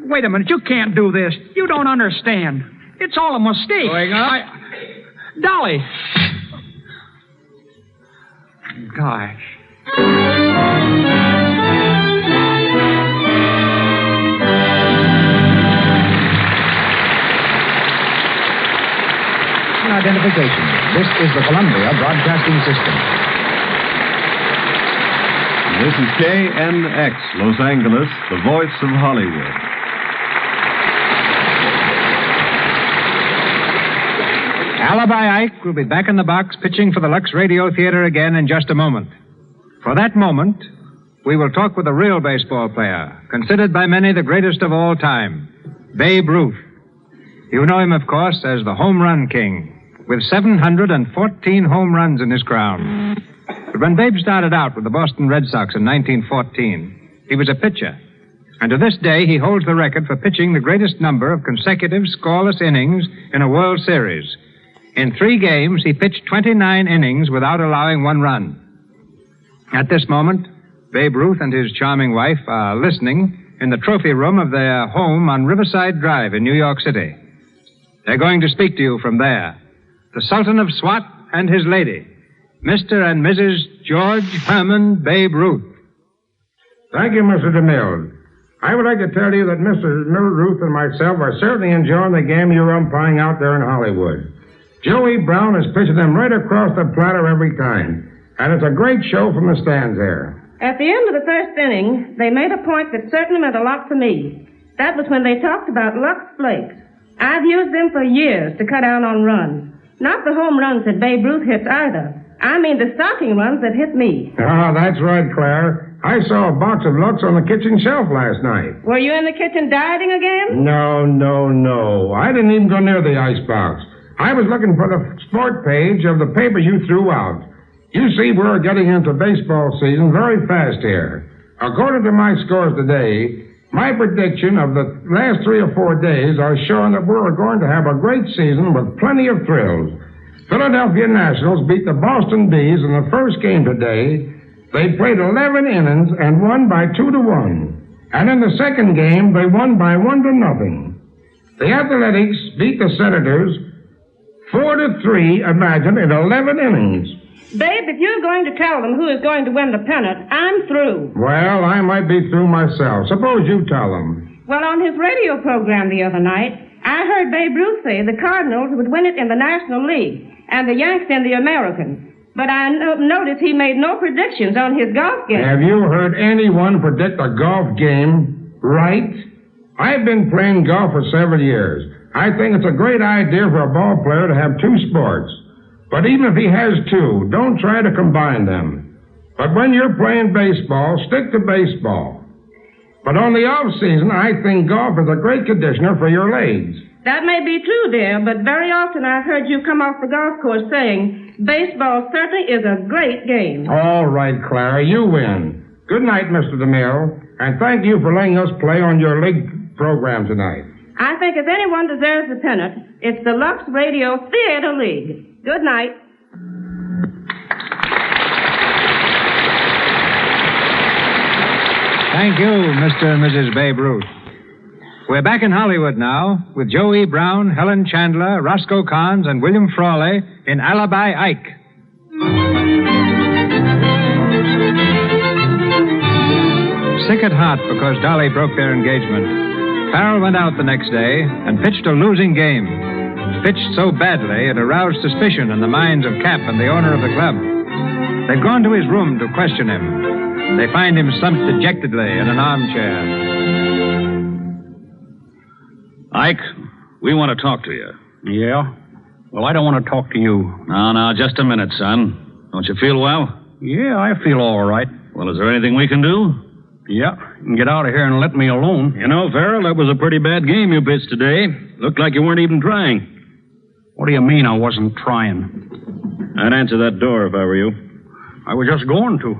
Wait a minute. You can't do this. You don't understand. It's all a mistake. Going up? Dolly. Gosh. Identification. This is the Columbia Broadcasting System. This is KNX, Los Angeles, the voice of Hollywood. Alibi Ike will be back in the box pitching for the Lux Radio Theater again in just a moment. For that moment, we will talk with a real baseball player, considered by many the greatest of all time, Babe Ruth. You know him, of course, as the Home Run King, with 714 home runs in his crown. But when Babe started out with the Boston Red Sox in 1914, he was a pitcher. And to this day, he holds the record for pitching the greatest number of consecutive scoreless innings in a World Series. In 3 games, he pitched 29 innings without allowing 1 run. At this moment, Babe Ruth and his charming wife are listening in the trophy room of their home on Riverside Drive in New York City. They're going to speak to you from there. The Sultan of Swat and his lady, Mr. and Mrs. George Herman Babe Ruth. Thank you, Mr. DeMille. I would like to tell you that Mrs. Ruth and myself are certainly enjoying the game you're umpiring out there in Hollywood. Joey Brown is pitching them right across the platter every time. And it's a great show from the stands there. At the end of the first inning, they made a point that certainly meant a lot to me. That was when they talked about Lux Flakes. I've used them for years to cut down on runs. Not the home runs that Babe Ruth hits either. I mean the stocking runs that hit me. Ah, that's right, Claire. I saw a box of Lux on the kitchen shelf last night. Were you in the kitchen dieting again? No. I didn't even go near the icebox. I was looking for the sport page of the paper you threw out. You see, we're getting into baseball season very fast here. According to my scores today, my prediction of the last 3 or 4 days are showing that we're going to have a great season with plenty of thrills. Philadelphia Nationals beat the Boston Bees in the first game today. They played 11 innings and won by 2-1. And in the second game, they won by 1-0. The Athletics beat the Senators 4-3, imagine, in 11 innings. Babe, if you're going to tell them who is going to win the pennant, I'm through. Well, I might be through myself. Suppose you tell them. Well, on his radio program the other night, I heard Babe Ruth say the Cardinals would win it in the National League and the Yanks in the American. But I noticed he made no predictions on his golf game. Have you heard anyone predict a golf game right? I've been playing golf for several years. I think it's a great idea for a ball player to have 2 sports. But even if he has 2, don't try to combine them. But when you're playing baseball, stick to baseball. But on the off-season, I think golf is a great conditioner for your legs. That may be true, dear, but very often I've heard you come off the golf course saying, baseball certainly is a great game. All right, Clara, you win. Good night, Mr. DeMille, and thank you for letting us play on your league program tonight. I think if anyone deserves the pennant, it's the Lux Radio Theater League. Good night. Thank you, Mr. and Mrs. Babe Ruth. We're back in Hollywood now with Joe E. Brown, Helen Chandler, Roscoe Carnes, and William Frawley in Alibi Ike. Sick at heart because Dolly broke their engagement, Farrell went out the next day and pitched a losing game. Pitched so badly it aroused suspicion in the minds of Cap and the owner of the club. They've gone to his room to question him. They find him slumped dejectedly in an armchair. Ike, we want to talk to you. Yeah? Well, I don't want to talk to you. Now, just a minute, son. Don't you feel well? Yeah, I feel all right. Well, is there anything we can do? Yeah, you can get out of here and let me alone. You know, Farrell, that was a pretty bad game you pitched today. Looked like you weren't even trying. What do you mean I wasn't trying? I'd answer that door if I were you. I was just going to.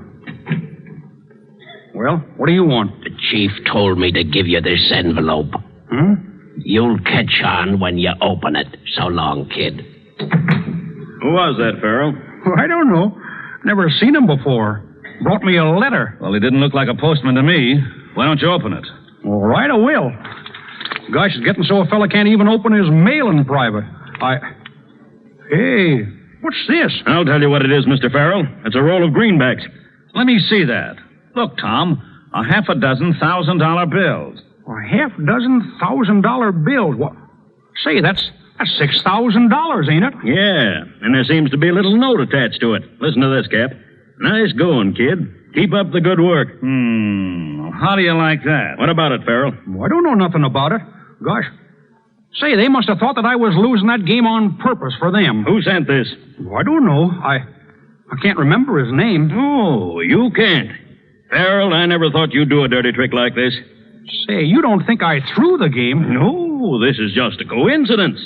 Well, what do you want? The chief told me to give you this envelope. You'll catch on when you open it. So long, kid. Who was that, Farrell? I don't know. Never seen him before. Brought me a letter. Well, he didn't look like a postman to me. Why don't you open it? All right, I will. Gosh, it's getting so a fella can't even open his mail in private. Hey, what's this? I'll tell you what it is, Mr. Farrell. It's a roll of greenbacks. Let me see that. Look, Tom, a half a dozen $1,000 bills. A half dozen $1,000 bills? What? Say, that's $6,000, ain't it? Yeah, and there seems to be a little note attached to it. Listen to this, Cap. Nice going, kid. Keep up the good work. How do you like that? What about it, Farrell? I don't know nothing about it. Gosh. Say, they must have thought that I was losing that game on purpose for them. Who sent this? I don't know. I can't remember his name. Oh, you can't. Farrell, I never thought you'd do a dirty trick like this. Say, you don't think I threw the game? No, this is just a coincidence.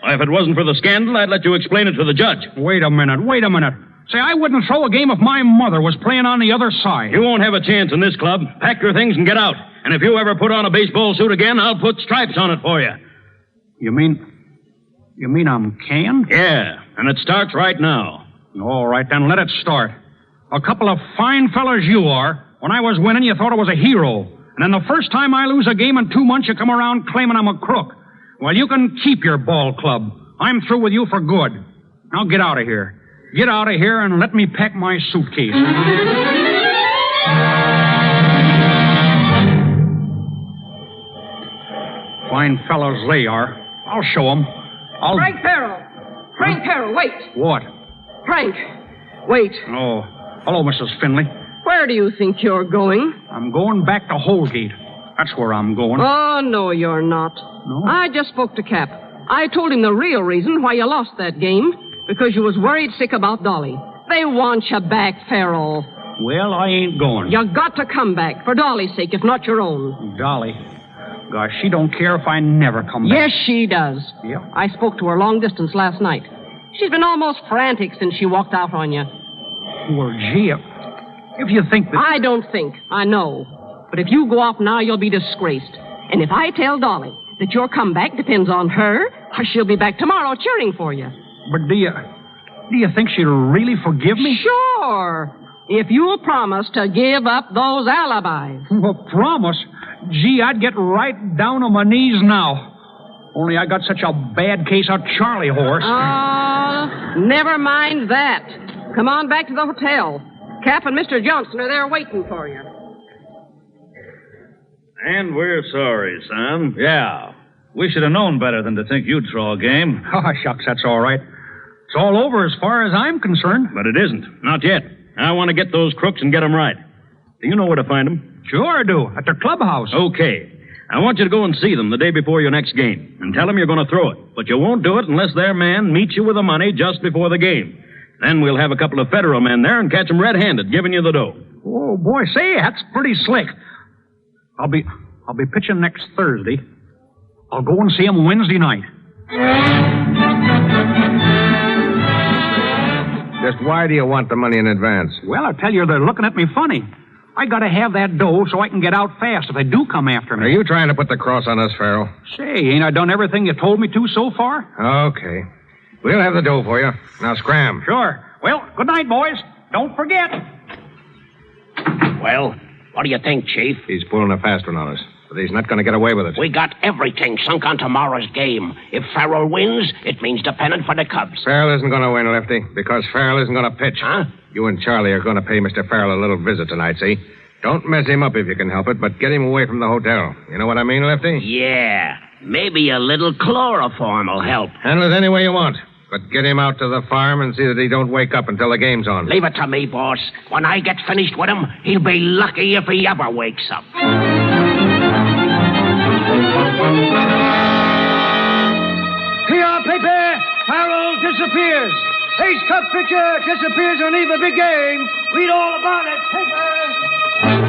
If it wasn't for the scandal, I'd let you explain it to the judge. Wait a minute. Say, I wouldn't throw a game if my mother was playing on the other side. You won't have a chance in this club. Pack your things and get out. And if you ever put on a baseball suit again, I'll put stripes on it for you. You mean I'm canned? Yeah, and it starts right now. All right, then let it start. A couple of fine fellas you are. When I was winning, you thought I was a hero. And then the first time I lose a game in 2 months, you come around claiming I'm a crook. Well, you can keep your ball club. I'm through with you for good. Now get out of here. Get out of here and let me pack my suitcase. Fine fellows they are. I'll show them. Frank Farrell, wait. What? Frank, wait. Oh, hello, Mrs. Finley. Where Where do you think you're going? I'm going back to Holgate. That's where I'm going. Oh, no, you're not. No? I just spoke to Cap. I told him the real reason why you lost that game. Because you was worried sick about Dolly. They want you back, Farrell. Well, I ain't going. You got to come back, for Dolly's sake, if not your own. Dolly? Gosh, she don't care if I never come back. Yes, she does. Yeah? I spoke to her long distance last night. She's been almost frantic since she walked out on you. Well, gee, if you think that... I don't think. I know. But if you go off now, you'll be disgraced. And if I tell Dolly that your comeback depends on her, she'll be back tomorrow cheering for you. But do you think she'll really forgive me? Sure. If you'll promise to give up those alibis. Well, promise? Gee, I'd get right down on my knees now. Only I got such a bad case of Charlie horse. Never mind that. Come on back to the hotel. Cap and Mr. Johnson are there waiting for you. And we're sorry, son. Yeah. We should have known better than to think you'd throw a game. Oh, shucks, that's all right. It's all over as far as I'm concerned. But it isn't. Not yet. I want to get those crooks and get them right. Do you know where to find them? Sure I do. At their clubhouse. Okay. I want you to go and see them the day before your next game. And tell them you're going to throw it. But you won't do it unless their man meets you with the money just before the game. Then we'll have a couple of federal men there and catch them red-handed, giving you the dough. Oh, boy, say, that's pretty slick. I'll be pitching next Thursday. I'll go and see them Wednesday night. Just why do you want the money in advance? Well, I tell you, they're looking at me funny. I gotta have that dough so I can get out fast if they do come after me. Are you trying to put the cross on us, Farrell? Say, ain't I done everything you told me to so far? Okay. We'll have the dough for you. Now scram. Sure. Well, good night, boys. Don't forget. Well, what do you think, Chief? He's pulling a fast one on us. But he's not going to get away with it. We got everything sunk on tomorrow's game. If Farrell wins, it means the pennant for the Cubs. Farrell isn't going to win, Lefty, because Farrell isn't going to pitch. Huh? You and Charlie are going to pay Mr. Farrell a little visit tonight, see? Don't mess him up if you can help it, but get him away from the hotel. You know what I mean, Lefty? Yeah. Maybe a little chloroform will help. Handle it any way you want. But get him out to the farm and see that he don't wake up until the game's on. Leave it to me, boss. When I get finished with him, he'll be lucky if he ever wakes up. Here, Pepe. Farrell disappears. Ace Cup pitcher disappears on Eve of big game. Read all about it, Pepe.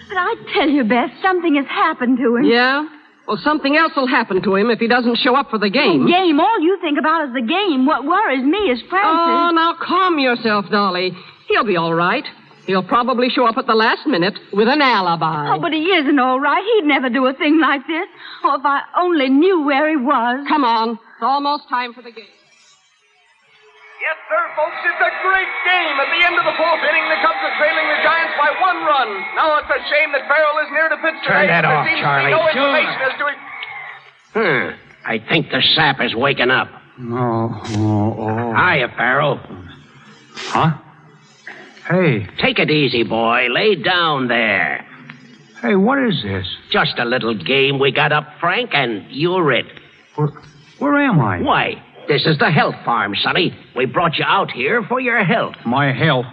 But I tell you, Bess, something has happened to him. Yeah? Well, something else will happen to him if he doesn't show up for the game. The game? All you think about is the game. What worries me is Francis. Oh, now calm yourself, Dolly. He'll be all right. He'll probably show up at the last minute with an alibi. Oh, but he isn't all right. He'd never do a thing like this. Oh, if I only knew where he was. Come on. It's almost time for the game. Yes, sir, folks, it's a great game. At the end of the fourth inning, the Cubs are trailing the Giants by 1 run. Now it's a shame that Farrell isn't here to pitch Turn tonight. that off, There seems Charlie. to be no Sure. information as to it. I think the sap is waking up. Hiya, Farrell. Huh? Hey. Take it easy, boy. Lay down there. Hey, what is this? Just a little game we got up, Frank, and you're it. Where am I? Why, this is the health farm, Sonny. We brought you out here for your health. My health?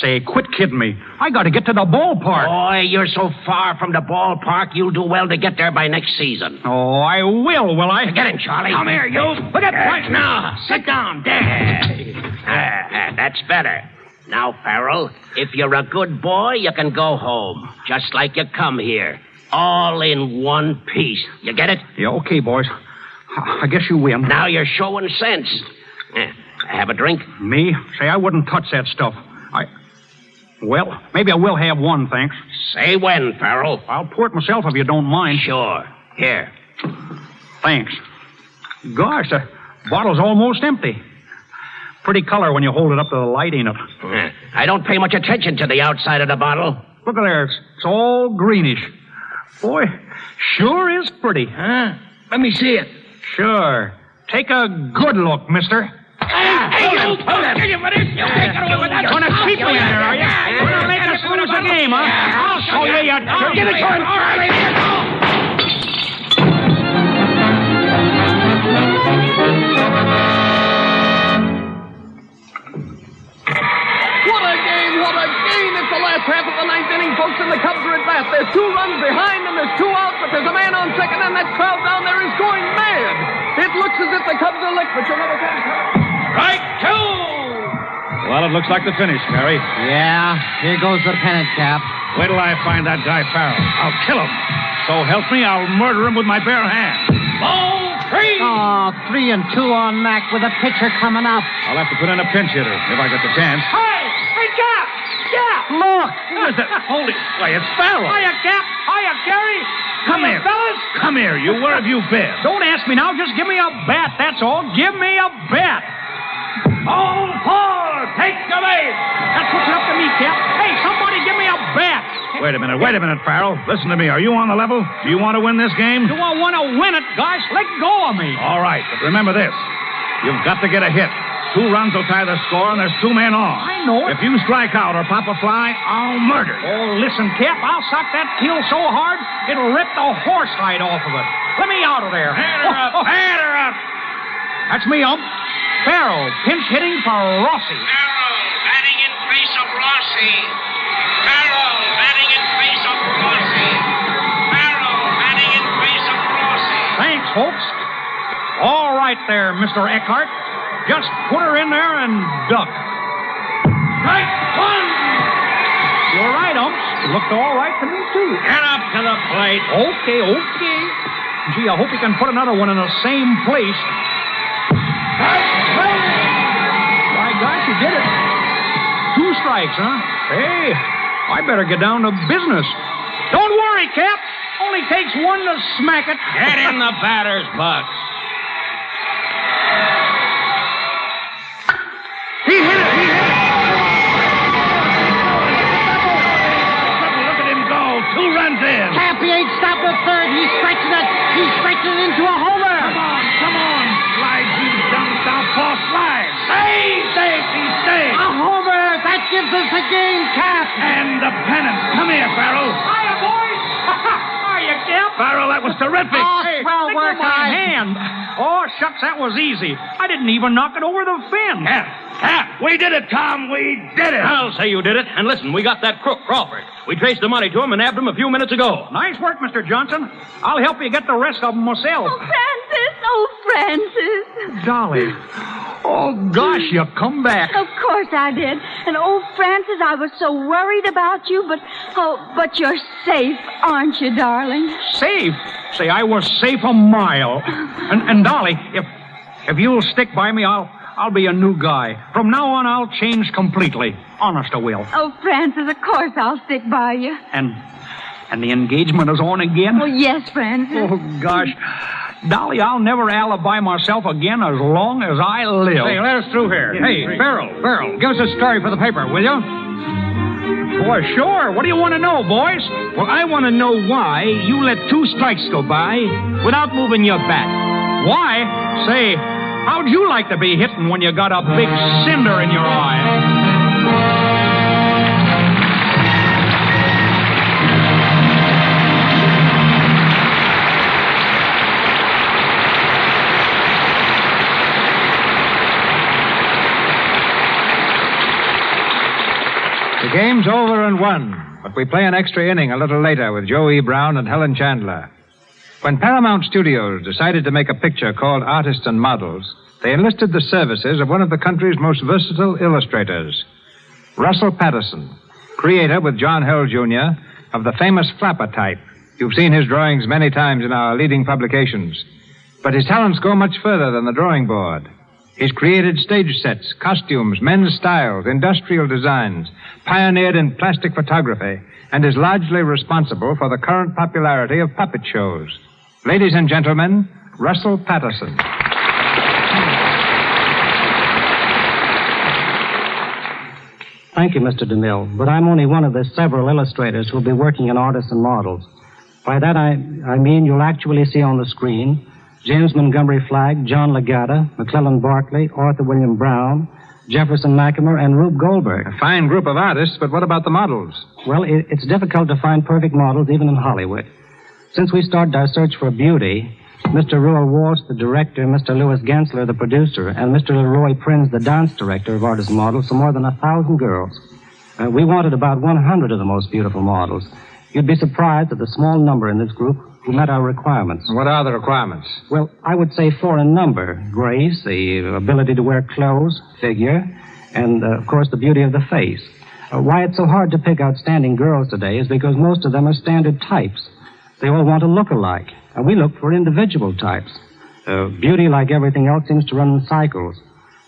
Say, quit kidding me. I gotta get to the ballpark. Boy, you're so far from the ballpark, you'll do well to get there by next season. Oh, I will I? Get in, Charlie. Come here, you. Look at right now. Sit down. There. That's better. Now, Farrell, if you're a good boy, you can go home. Just like you come here. All in one piece. You get it? Yeah, okay, boys. I guess you win. Now you're showing sense. Have a drink? Me? Say, I wouldn't touch that stuff. Well, maybe I will have one, thanks. Say when, Farrell. I'll pour it myself if you don't mind. Sure. Here. Thanks. Gosh, the bottle's almost empty. Pretty color when you hold it up to the light, ain't it? I don't pay much attention to the outside of the bottle. Look at there. It's all greenish. Boy, sure is pretty. Huh? Let me see it. Sure. Take a good look, mister. Hey, you! Hold it! You for this! You take it over that! Gonna keep me in there, are you? Gonna make us lose the game, huh? I'll show you, you... Give it to him! All right, here you go! this becomes a lick, but you'll never get it. Right, two! Well, it looks like the finish, Perry. Yeah, here goes the pennant, Cap. Wait till I find that guy Farrell. I'll kill him. So help me, I'll murder him with my bare hands. Ball 3! Oh, 3 and 2 on Mac with a pitcher coming up. I'll have to put in a pinch hitter if I get the chance. Hey, Cap! Cap! Look! Who is that? Holy... Why, it's Farrell. Hiya, Cap! Hiya, Gary! Come here. Fellas! Come here, you. Where have you been? Don't ask me now. Just give me a bat, that's all. Give me a bat. All 4! Take the base! That's what's up to me, Cap. Hey, somebody give me a bat. Wait a minute, Farrell. Listen to me. Are you on the level? Do you want to win this game? Do I want to win it, guys? Let go of me. All right, but remember this. You've got to get a hit. 2 runs will tie the score, and there's 2 men on. I know it. If you strike out or pop a fly, I'll murder you. Oh, listen, Cap, I'll sock that kill so hard, it'll rip the horse hide off of it. Let me out of there. Hand her up. Hand her up. That's me, Farrell, pinch hitting for Rossi. Farrell, batting in face of Rossi. Farrell, batting in face of Rossi. Farrell, batting in face of Rossi. Thanks, folks. All right there, Mr. Eckhart. Just put her in there and duck. Strike 1! You're right, Umps. Looked all right to me, too. Get up to the plate. Okay. Gee, I hope you can put another one in the same place. My gosh, you did it. 2 strikes, huh? Hey, I better get down to business. Don't worry, Cap. Only takes 1 to smack it. Get in the batter's box. He hit it! Look at him go. 2 runs in. Cap, he ain't stopped at third. He's stretching it into a homer. Come on. Slide you down southpaw slide. Safe. He's safe. A homer. That gives us a game, Cap. And the pennant. Come here, Farrell. Hiya, boys! Hiya, Cap! Farrell, that was terrific. Oh, swell work, my hand. Oh, shucks, that was easy. I didn't even knock it over the fence. Cap, we did it, Tom. We did it. I'll say you did it. And listen, we got that crook, Crawford. We traced the money to him and nabbed him a few minutes ago. Nice work, Mr. Johnson. I'll help you get the rest of them myself. Oh, Francis. Dolly. Oh, gosh, you come back. Of course I did. And, Francis, I was so worried about you, but you're safe, aren't you, darling? Safe? Say, I was safe a mile. And Dolly, if you'll stick by me, I'll be a new guy. From now on, I'll change completely. Honest, I will. Oh, Francis, of course I'll stick by you. And the engagement is on again? Oh, yes, Francis. Oh, gosh. Dolly, I'll never alibi myself again as long as I live. Hey, let us through here. Hey, Farrell, give us a story for the paper, will you? Boy, sure. What do you want to know, boys? Well, I want to know why you let 2 strikes go by without moving your bat. Why? Say, how'd you like to be hitting when you got a big cinder in your eye? The game's over and won, but we play an extra inning a little later with Joe E. Brown and Helen Chandler. When Paramount Studios decided to make a picture called Artists and Models, they enlisted the services of one of the country's most versatile illustrators, Russell Patterson, creator with John Hill, Jr., of the famous flapper type. You've seen his drawings many times in our leading publications. But his talents go much further than the drawing board. He's created stage sets, costumes, men's styles, industrial designs, pioneered in plastic photography, and is largely responsible for the current popularity of puppet shows. Ladies and gentlemen, Russell Patterson. Thank you, Mr. DeMille, but I'm only one of the several illustrators who'll be working in Artists and Models. By that, I mean you'll actually see on the screen James Montgomery Flagg, John Legata, McClellan Barkley, Arthur William Brown, Jefferson McEmer, and Rube Goldberg. A fine group of artists, but what about the models? Well, it's difficult to find perfect models even in Hollywood. Since we started our search for beauty, Mr. Ruel Walsh, the director, Mr. Louis Gensler, the producer, and Mr. Leroy Prinz, the dance director of Artists and Models, saw more than 1,000 girls. We wanted about 100 of the most beautiful models. You'd be surprised at the small number in this group who met our requirements. What are the requirements? Well, I would say 4 in number. Grace, the ability to wear clothes, figure, and, of course, the beauty of the face. Why it's so hard to pick outstanding girls today is because most of them are standard types. They all want to look alike, and we look for individual types. Beauty, like everything else, seems to run in cycles.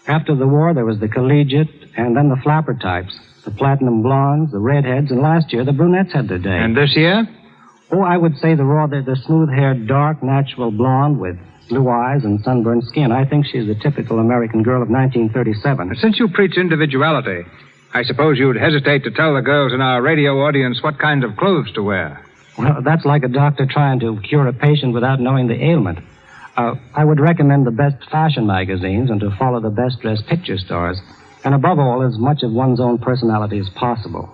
After the war, there was the collegiate, and then the flapper types. The platinum blondes, the redheads, and last year, the brunettes had their day. And this year? Oh, I would say the smooth-haired, dark, natural blonde with blue eyes and sunburned skin. I think she's the typical American girl of 1937. Since you preach individuality, I suppose you'd hesitate to tell the girls in our radio audience what kind of clothes to wear. Well, that's like a doctor trying to cure a patient without knowing the ailment. I would recommend the best fashion magazines and to follow the best-dressed picture stars. And above all, as much of one's own personality as possible.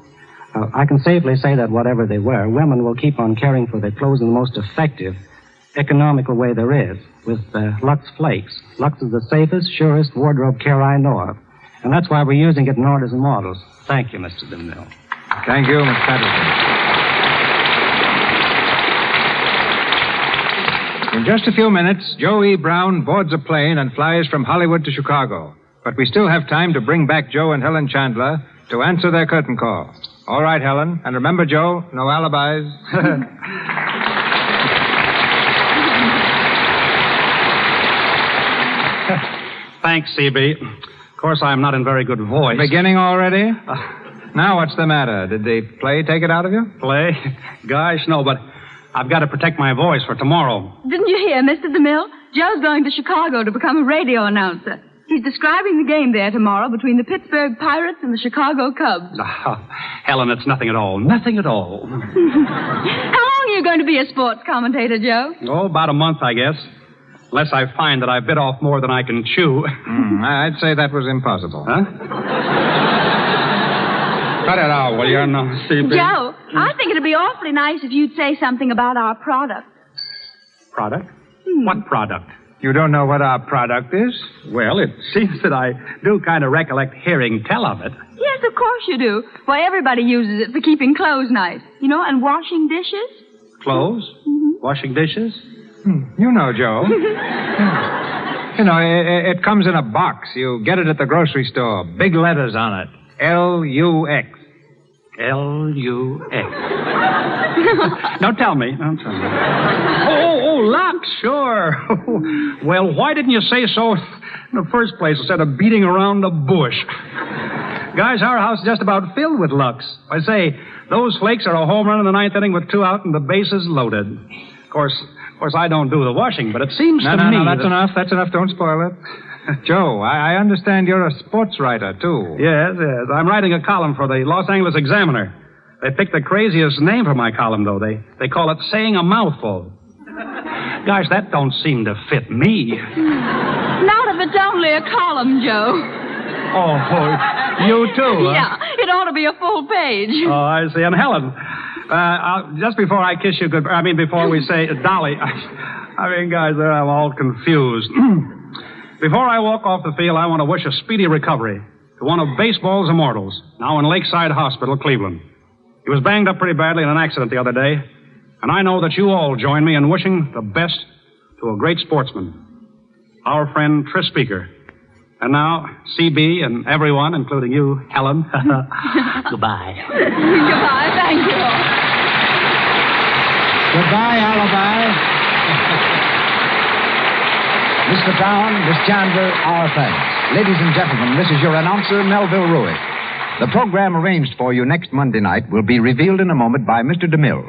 I can safely say that whatever they wear, women will keep on caring for their clothes in the most effective, economical way there is, with Lux Flakes. Lux is the safest, surest wardrobe care I know of. And that's why we're using it in orders and models. Thank you, Mr. DeMille. Thank you, Miss Patterson. In just a few minutes, Joe E. Brown boards a plane and flies from Hollywood to Chicago. But we still have time to bring back Joe and Helen Chandler to answer their curtain call. All right, Helen. And remember, Joe, no alibis. Thanks, CB. Of course, I'm not in very good voice. Beginning already? Now, what's the matter? Did the play take it out of you? Play? Gosh, no, but I've got to protect my voice for tomorrow. Didn't you hear, Mr. DeMille? Joe's going to Chicago to become a radio announcer. He's describing the game there tomorrow between the Pittsburgh Pirates and the Chicago Cubs. Oh, Helen, it's nothing at all. Nothing at all. How long are you going to be a sports commentator, Joe? Oh, about a month, I guess. Unless I find that I've bit off more than I can chew. I'd say that was impossible. Huh? Cut it out, will you? No, CB. Joe, I think it'd be awfully nice if you'd say something about our product. Product? What product? You don't know what our product is? Well, it seems that I do kind of recollect hearing tell of it. Yes, of course you do. Why, everybody uses it for keeping clothes nice. You know, and washing dishes. Clothes? Mm-hmm. Washing dishes? You know, Joe. You know, it comes in a box. You get it at the grocery store. Big letters on it. L-U-X. L-U-X. Now tell me. Oh, Lux, sure. Well, why didn't you say so in the first place instead of beating around the bush? Guys, our house is just about filled with Lux. I say, those flakes are a home run in the ninth inning with 2 out and the bases loaded. Of course, I don't do the washing, but it seems to me... No, that's enough. That's enough. Don't spoil it. Joe, I understand you're a sports writer, too. Yes. I'm writing a column for the Los Angeles Examiner. They picked the craziest name for my column, though. They call it Saying a Mouthful. Gosh, that don't seem to fit me. Not if it's only a column, Joe. Oh, you too, huh? Yeah, it ought to be a full page. Oh, I see. And Helen, just before I kiss you before we say Dolly, guys, I'm all confused. Before I walk off the field, I want to wish a speedy recovery to one of baseball's immortals, now in Lakeside Hospital, Cleveland. He was banged up pretty badly in an accident the other day, and I know that you all join me in wishing the best to a great sportsman, our friend Tris Speaker. And now, CB and everyone, including you, Helen, goodbye. Goodbye, thank you. Goodbye, Alibi. Mr. Brown, Miss Chandler, our thanks. Ladies and gentlemen, this is your announcer, Melville Ruick. The program arranged for you next Monday night will be revealed in a moment by Mr. DeMille.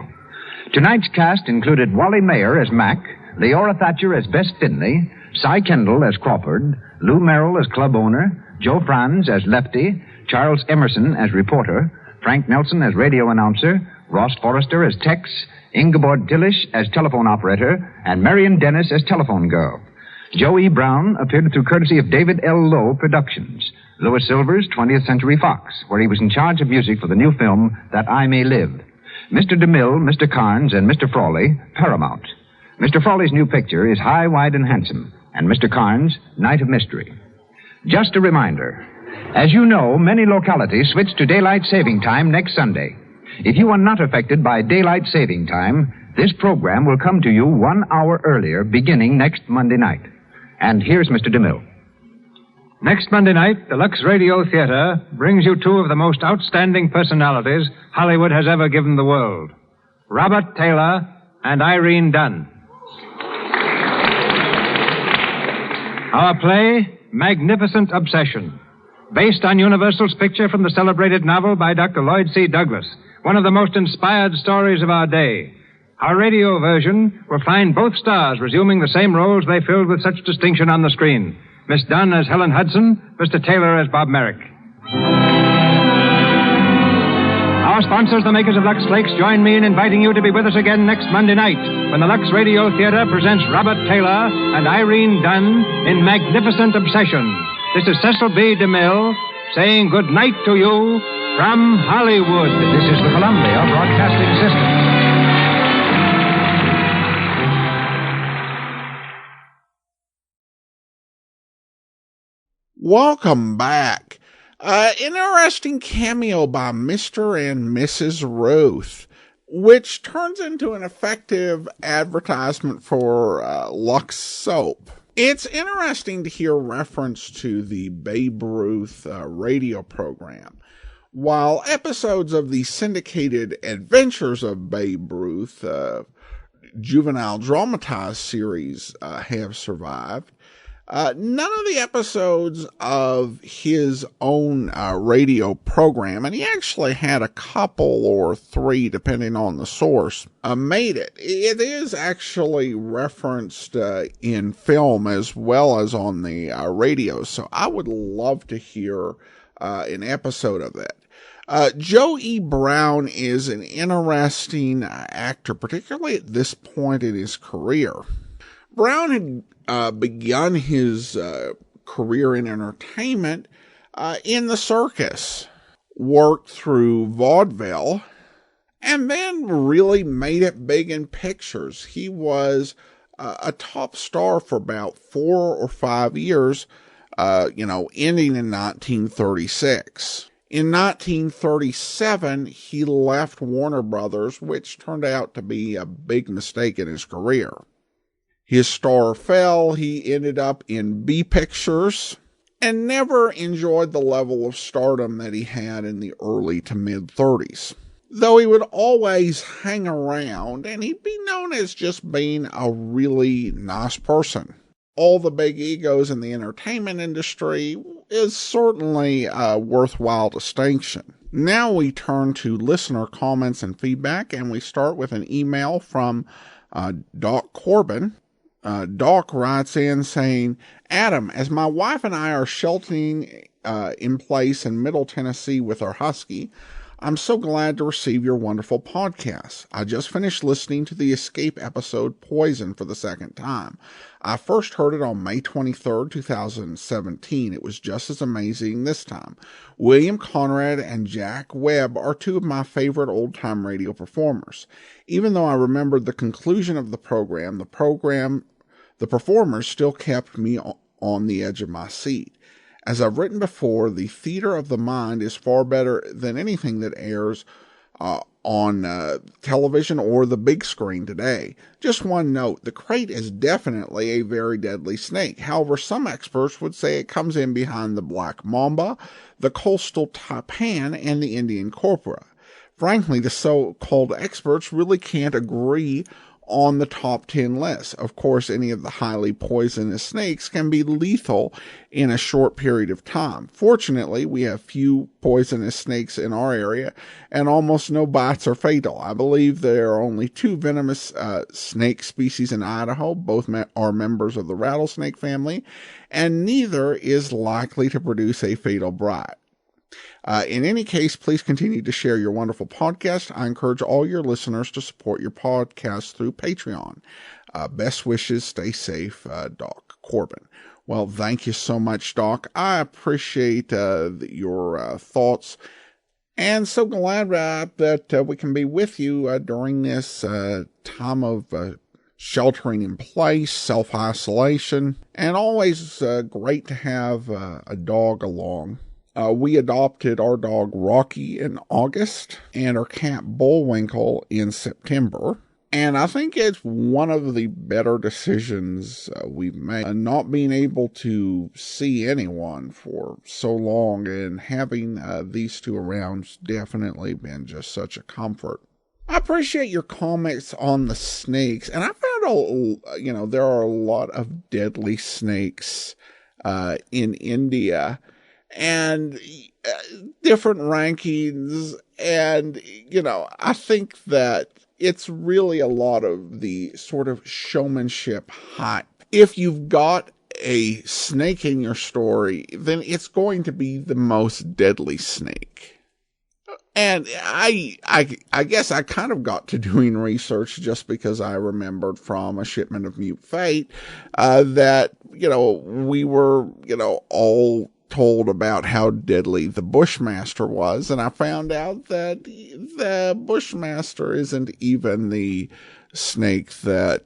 Tonight's cast included Wally Mayer as Mac, Leora Thatcher as Bess Finley, Cy Kendall as Crawford, Lou Merrill as club owner, Joe Franz as Lefty, Charles Emerson as reporter, Frank Nelson as radio announcer, Ross Forrester as Tex, Ingeborg Tillish as telephone operator, and Marion Dennis as telephone girl. Joe E. Brown appeared through courtesy of David L. Lowe Productions. Louis Silvers, 20th Century Fox, where he was in charge of music for the new film That I May Live. Mr. DeMille, Mr. Carnes, and Mr. Frawley, Paramount. Mr. Frawley's new picture is High, Wide, and Handsome, and Mr. Carnes, Night of Mystery. Just a reminder, as you know, many localities switch to daylight saving time next Sunday. If you are not affected by daylight saving time, This program will come to you 1 hour earlier, beginning next Monday night. And here's Mr. DeMille. Next Monday night, the Lux Radio Theater brings you two of the most outstanding personalities Hollywood has ever given the world, Robert Taylor and Irene Dunn. Our play, Magnificent Obsession, based on Universal's picture from the celebrated novel by Dr. Lloyd C. Douglas, one of the most inspired stories of our day. Our radio version will find both stars resuming the same roles they filled with such distinction on the screen. Miss Dunn as Helen Hudson, Mr. Taylor as Bob Merrick. Our sponsors, the makers of Lux Flakes, join me in inviting you to be with us again next Monday night when the Lux Radio Theater presents Robert Taylor and Irene Dunn in Magnificent Obsession. This is Cecil B. DeMille saying good night to you from Hollywood. This is the Columbia Broadcasting System. Welcome back. Interesting cameo by Mr. and Mrs. Ruth, which turns into an effective advertisement for Lux soap. It's interesting to hear reference to the Babe Ruth radio program. While episodes of the syndicated Adventures of Babe Ruth juvenile dramatized series have survived, none of the episodes of his own radio program, and he actually had a couple or three, depending on the source, made it. It is actually referenced in film as well as on the radio, so I would love to hear an episode of that. Joe E. Brown is an interesting actor, particularly at this point in his career. Brown had begun his career in entertainment in the circus, worked through vaudeville, and then really made it big in pictures. He was a top star for about 4 or 5 years, ending in 1936. In 1937, he left Warner Brothers, which turned out to be a big mistake in his career. His star fell, he ended up in B pictures, and never enjoyed the level of stardom that he had in the early to mid-30s. Though he would always hang around, and he'd be known as just being a really nice person. All the big egos in the entertainment industry is certainly a worthwhile distinction. Now we turn to listener comments and feedback, and we start with an email from Doc Corbin. Doc writes in saying, Adam, as my wife and I are sheltering in place in Middle Tennessee with our husky, I'm so glad to receive your wonderful podcast. I just finished listening to the Escape episode Poison for the second time. I first heard it on May 23rd, 2017. It was just as amazing this time. William Conrad and Jack Webb are two of my favorite old-time radio performers. Even though I remembered the conclusion of the performers still kept me on the edge of my seat. As I've written before, the theater of the mind is far better than anything that airs on television or the big screen today. Just one note, the crate is definitely a very deadly snake. However, some experts would say it comes in behind the black mamba, the coastal taipan, and the Indian cobra. Frankly, the so-called experts really can't agree on the top 10 list. Of course, any of the highly poisonous snakes can be lethal in a short period of time. Fortunately, we have few poisonous snakes in our area, and almost no bites are fatal. I believe there are only 2 venomous snake species in Idaho. Both are members of the rattlesnake family, and neither is likely to produce a fatal bite. In any case, please continue to share your wonderful podcast. I encourage all your listeners to support your podcast through Patreon. Best wishes. Stay safe, Doc Corbin. Well, thank you so much, Doc. I appreciate your thoughts, and so glad that we can be with you during this time of sheltering in place, self-isolation, and always great to have a dog along. We adopted our dog Rocky in August and our cat Bullwinkle in September. And I think it's one of the better decisions we've made. Not being able to see anyone for so long and having these two around's definitely been just such a comfort. I appreciate your comments on the snakes, and I found there are a lot of deadly snakes in India, and different rankings, and I think that it's really a lot of the sort of showmanship hype. If you've got a snake in your story, then it's going to be the most deadly snake. And I guess I kind of got to doing research just because I remembered from A Shipment of Mute Fate that, we were, all told about how deadly the Bushmaster was. And I found out that the Bushmaster isn't even the snake that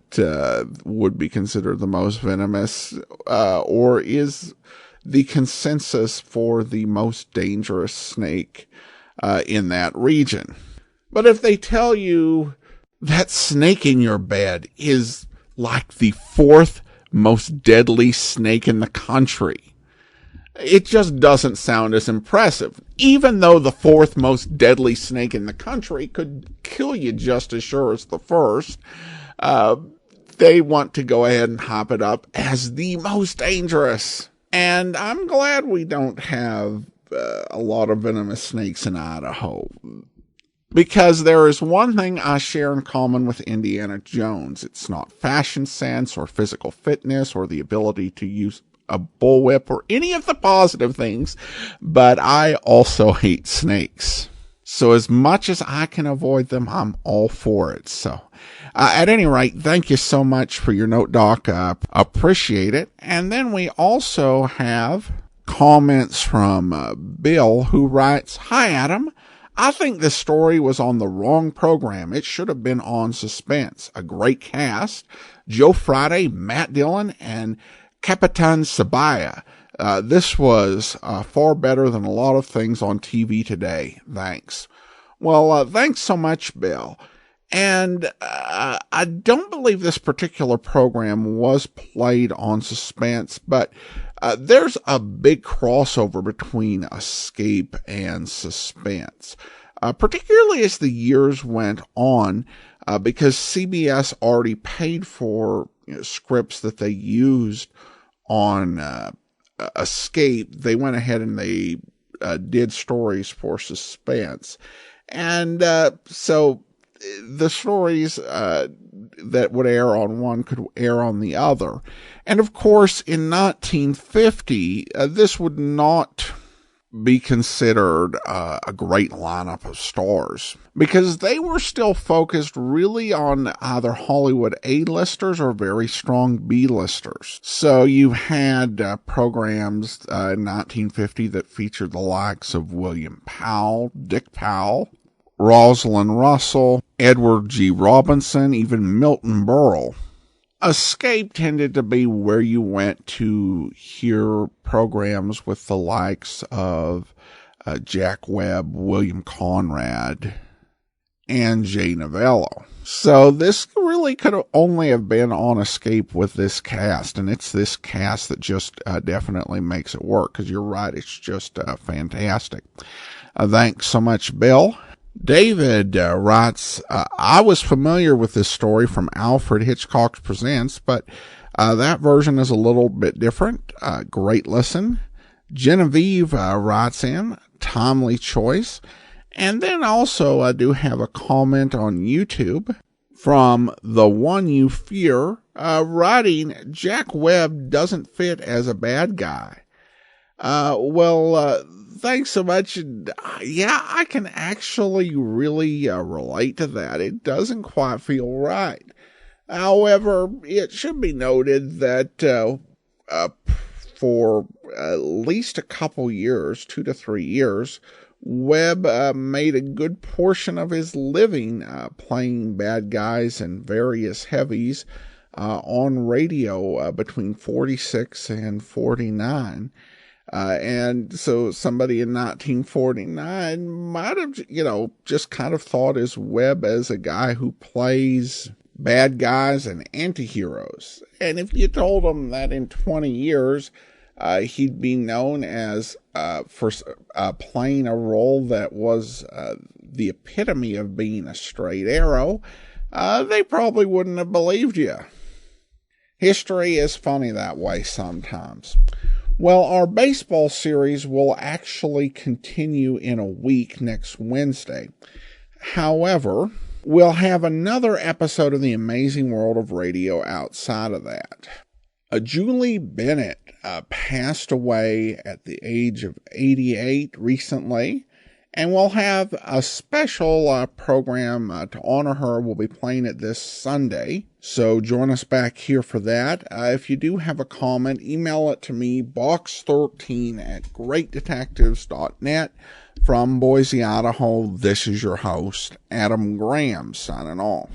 would be considered the most venomous or is the consensus for the most dangerous snake in that region. But if they tell you that snake in your bed is like the 4th most deadly snake in the country, it just doesn't sound as impressive. Even though the 4th most deadly snake in the country could kill you just as sure as the 1st, they want to go ahead and hop it up as the most dangerous. And I'm glad we don't have a lot of venomous snakes in Idaho, because there is one thing I share in common with Indiana Jones. It's not fashion sense or physical fitness or the ability to use a bullwhip or any of the positive things, but I also hate snakes. So as much as I can avoid them, I'm all for it. So at any rate, thank you so much for your note, Doc. I appreciate it. And then we also have comments from Bill, who writes, "Hi, Adam. I think this story was on the wrong program. It should have been on Suspense. A great cast. Joe Friday, Matt Dillon, and Capitan Sabaya. This was far better than a lot of things on TV today. Thanks." Well, thanks so much, Bill. And I don't believe this particular program was played on Suspense, but there's a big crossover between Escape and Suspense, particularly as the years went on, because CBS already paid for scripts that they used on Escape. They went ahead and they did stories for Suspense. And so the stories that would air on one could air on the other. And of course, in 1950, this would not be considered a great lineup of stars, because they were still focused really on either Hollywood A-listers or very strong B-listers. So you had programs in 1950 that featured the likes of William Powell, Dick Powell, Rosalind Russell, Edward G. Robinson, even Milton Berle. Escape tended to be where you went to hear programs with the likes of Jack Webb, William Conrad, and Jay Novello. So this really could only have been on Escape with this cast, and it's this cast that just definitely makes it work, because you're right, it's just fantastic. Thanks so much, Bill. David writes, I was familiar with this story from Alfred Hitchcock Presents, but that version is a little bit different. Great listen. Genevieve writes in, timely choice. And then also I do have a comment on YouTube from The One You Fear, writing, Jack Webb doesn't fit as a bad guy. Thanks so much. Yeah, I can actually really relate to that. It doesn't quite feel right. However, it should be noted that for at least a couple years, 2 to 3 years, Webb made a good portion of his living playing bad guys and various heavies on radio between 46 and 49. And so somebody in 1949 might have, just kind of thought as Webb as a guy who plays bad guys and anti-heroes. And if you told him that in 20 years he'd be known as for playing a role that was the epitome of being a straight arrow, they probably wouldn't have believed you. History is funny that way sometimes. Well, our baseball series will actually continue in a week next Wednesday. However, we'll have another episode of The Amazing World of Radio outside of that. Julie Bennett passed away at the age of 88 recently, and we'll have a special program to honor her. We'll be playing it this Sunday, so join us back here for that. If you do have a comment, email it to me, box13@greatdetectives.net. From Boise, Idaho, this is your host, Adam Graham, signing off.